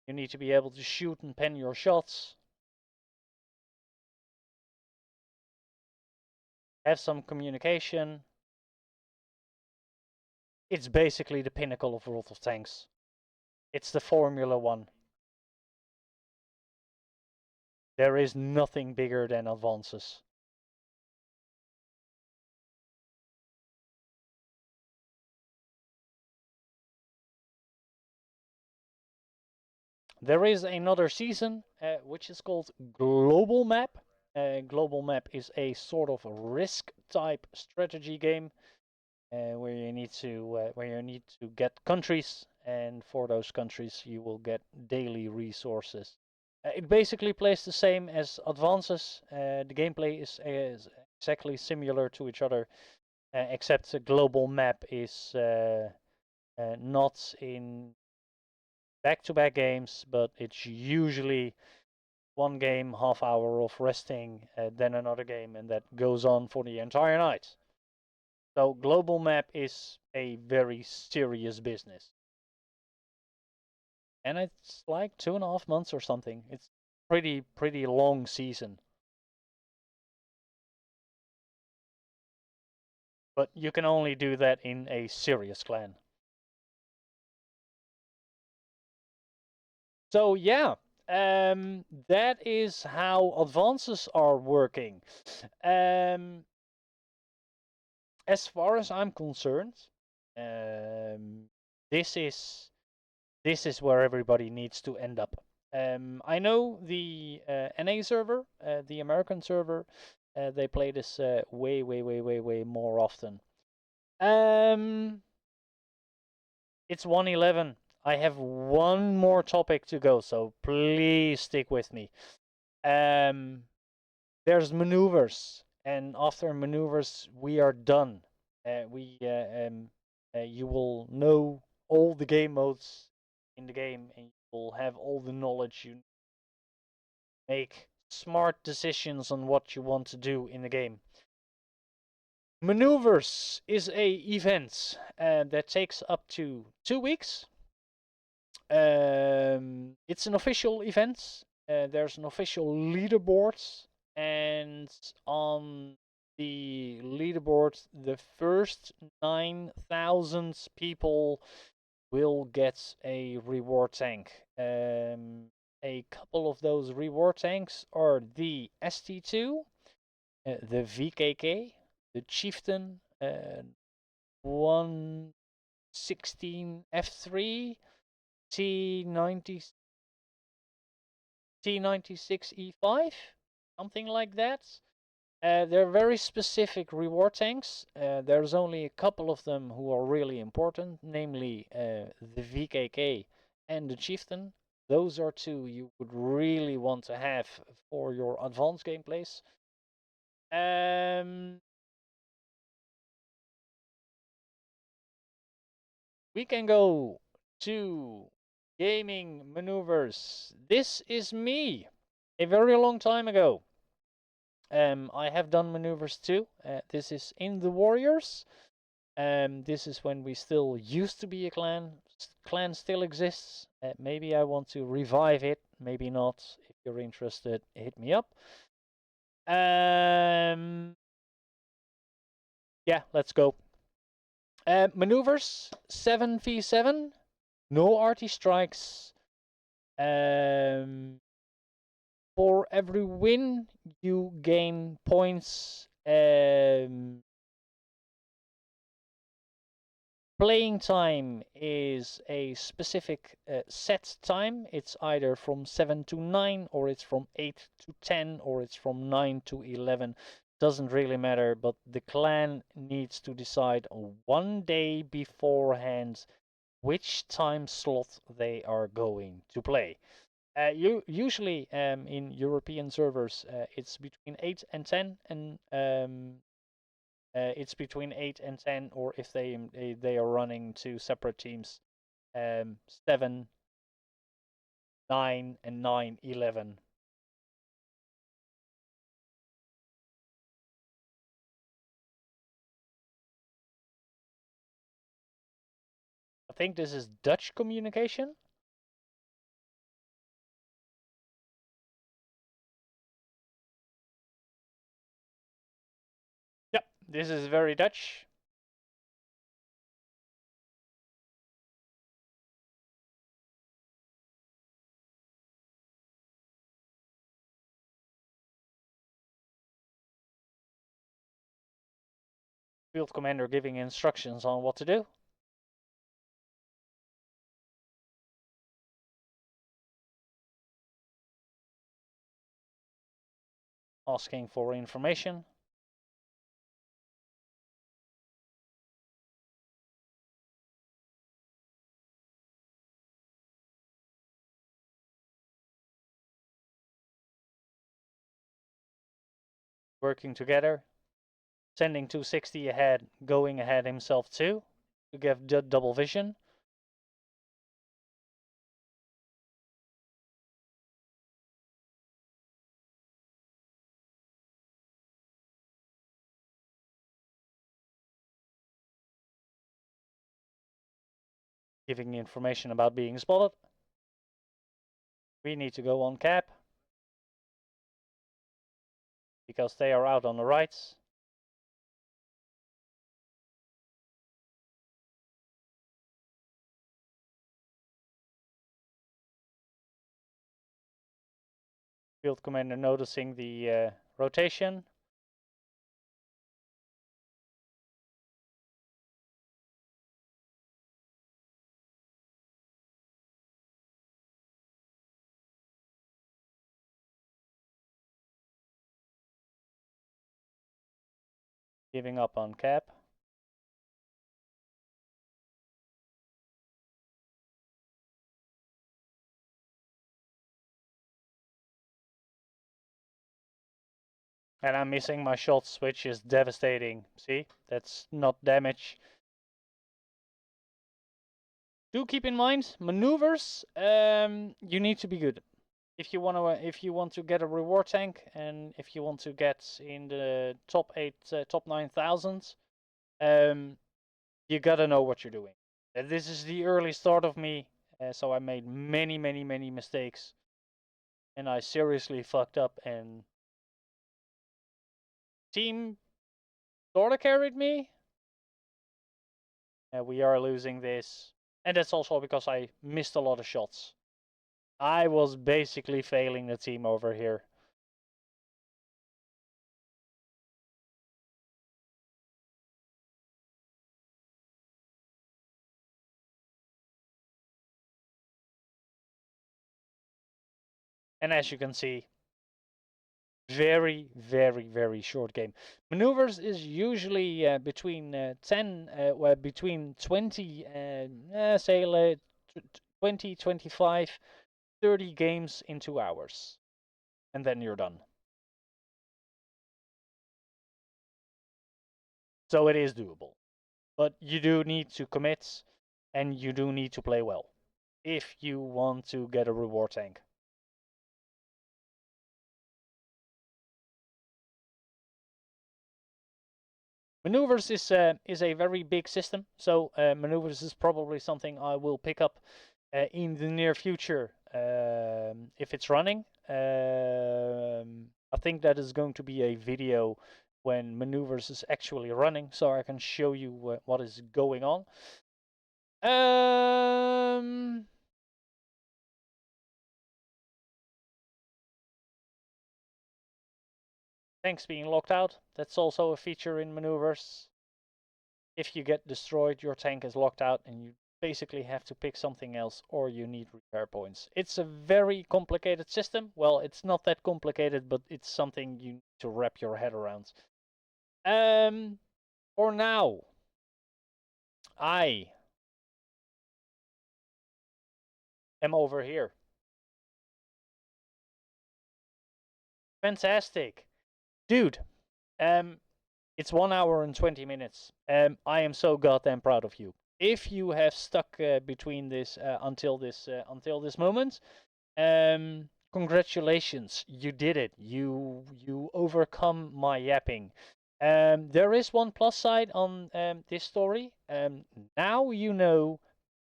you need to be able to shoot and pen your shots, have some communication. It's basically the pinnacle of World of Tanks. It's the Formula One. There is nothing bigger than advances. There is another season which is called Global Map. Global Map is a sort of risk type strategy game where you need to get countries, and for those countries you will get daily resources. It basically plays the same as Advances. The gameplay is exactly similar to each other, except the global map is not in back-to-back games, but it's usually one game, half hour of resting, then another game, and that goes on for the entire night. So global map is a very serious business. And it's like 2.5 months or something. It's pretty long season. But you can only do that in a serious clan. So yeah, that is how advances are working. Um, as far as I'm concerned, um, this is this is where everybody needs to end up. I know the NA server, the American server, they play this way more often. It's 1:11. I have one more topic to go, so please stick with me. Um, there's maneuvers, and after maneuvers, we are done. You will know all the game modes in the game, and you will have all the knowledge you make smart decisions on what you want to do in the game. Maneuvers is a event that takes up to 2 weeks. It's an official event. There's an official leaderboard, and on the leaderboard, the first 9,000 people will get a reward tank. A couple of those reward tanks are the ST2, the VKK, the Chieftain, 116 F3, T90 T96E5, something like that. They're very specific reward tanks. There's only a couple of them who are really important, namely the VKK and the Chieftain. Those are two you would really want to have for your advanced gameplays. We can go to gaming maneuvers. This is me a very long time ago. I have done maneuvers too. This is in the Warriors. This is when we still used to be a clan. Clan still exists. Maybe I want to revive it. Maybe not. If you're interested, hit me up. Yeah, let's go. Maneuvers 7v7. No arty strikes. For every win, you gain points. Playing time is a specific set time. It's either from 7 to 9, or it's from 8 to 10, or it's from 9 to 11. Doesn't really matter, but the clan needs to decide one day beforehand which time slot they are going to play. Usually in European servers, it's between 8 and 10, and it's between 8 and 10, or if they are running two separate teams, 7, 9, and 9, 11. I think this is Dutch communication. Yep, this is very Dutch. Field commander giving instructions on what to do. Asking for information. working together, sending 260 ahead, going ahead himself too, to give double vision. Giving information about being spotted. We need to go on cap, because they are out on the right. Field commander noticing the rotation. Giving up on cap. And I'm missing my shots, which is devastating. See, that's not damage. Do keep in mind, maneuvers, you need to be good. If you want to get a reward tank, and if you want to get in the top 8, top 9,000, you gotta know what you're doing. This is the early start of me, so I made many mistakes, and I seriously fucked up. And team sorta carried me. We are losing this, and that's also because I missed a lot of shots. I was basically failing the team over here. And as you can see, very short game. Maneuvers is usually between 20, say 20, 25, 30 games in 2 hours, and then you're done. So it is doable, but you do need to commit, and you do need to play well if you want to get a reward tank. Maneuvers is a very big system, so maneuvers is probably something I will pick up in the near future if it's running. I think that is going to be a video when maneuvers is actually running, so I can show you what is going on. Tanks being locked out, that's also a feature in maneuvers. If you get destroyed, your tank is locked out and you basically have to pick something else, or you need repair points. It's a very complicated system. Well, it's not that complicated, but it's something you need to wrap your head around. For now, I am over here. Fantastic. Dude, it's 1 hour and 20 minutes. I am so goddamn proud of you. If you have stuck between this until this moment, congratulations, you did it. You overcome my yapping. There is one plus side on this story. Now you know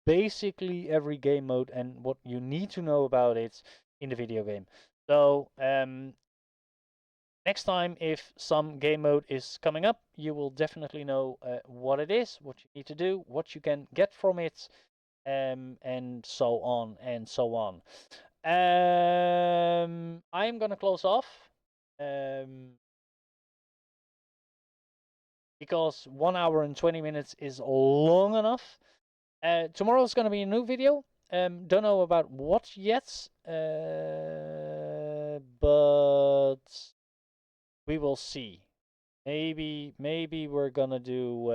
basically every game mode and what you need to know about it in the video game. So next time, if some game mode is coming up, you will definitely know what it is, what you need to do, what you can get from it, and so on and so on. I'm gonna close off because 1 hour and 20 minutes is long enough. Tomorrow's gonna be a new video. Don't know about what yet, but we will see. Maybe we're gonna do.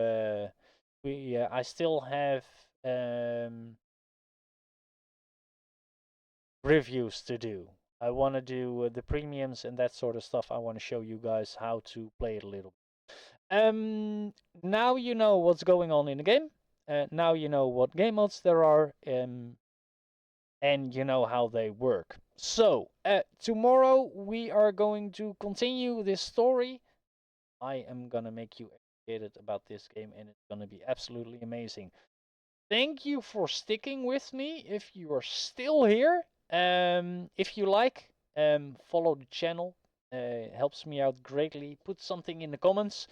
I still have reviews to do. I want to do the premiums and that sort of stuff. I want to show you guys how to play it a little. Now you know what's going on in the game. Now you know what game modes there are, and you know how they work. So, tomorrow we are going to continue this story. I am gonna make you educated about this game, and it's gonna be absolutely amazing. Thank you for sticking with me. If you are still here, if you like, follow the channel. Helps me out greatly. Put something in the comments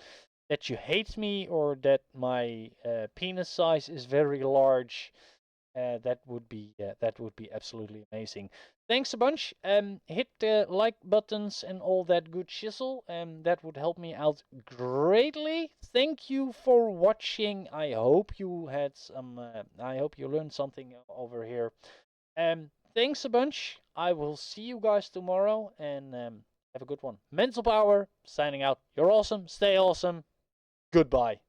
that you hate me or that my penis size is very large. That would be absolutely amazing. Thanks a bunch. Hit the like buttons and all that good shizzle. That would help me out greatly. Thank you for watching. I hope you had some. I hope you learned something over here. Thanks a bunch. I will see you guys tomorrow and have a good one. Mental Power signing out. You're awesome. Stay awesome. Goodbye.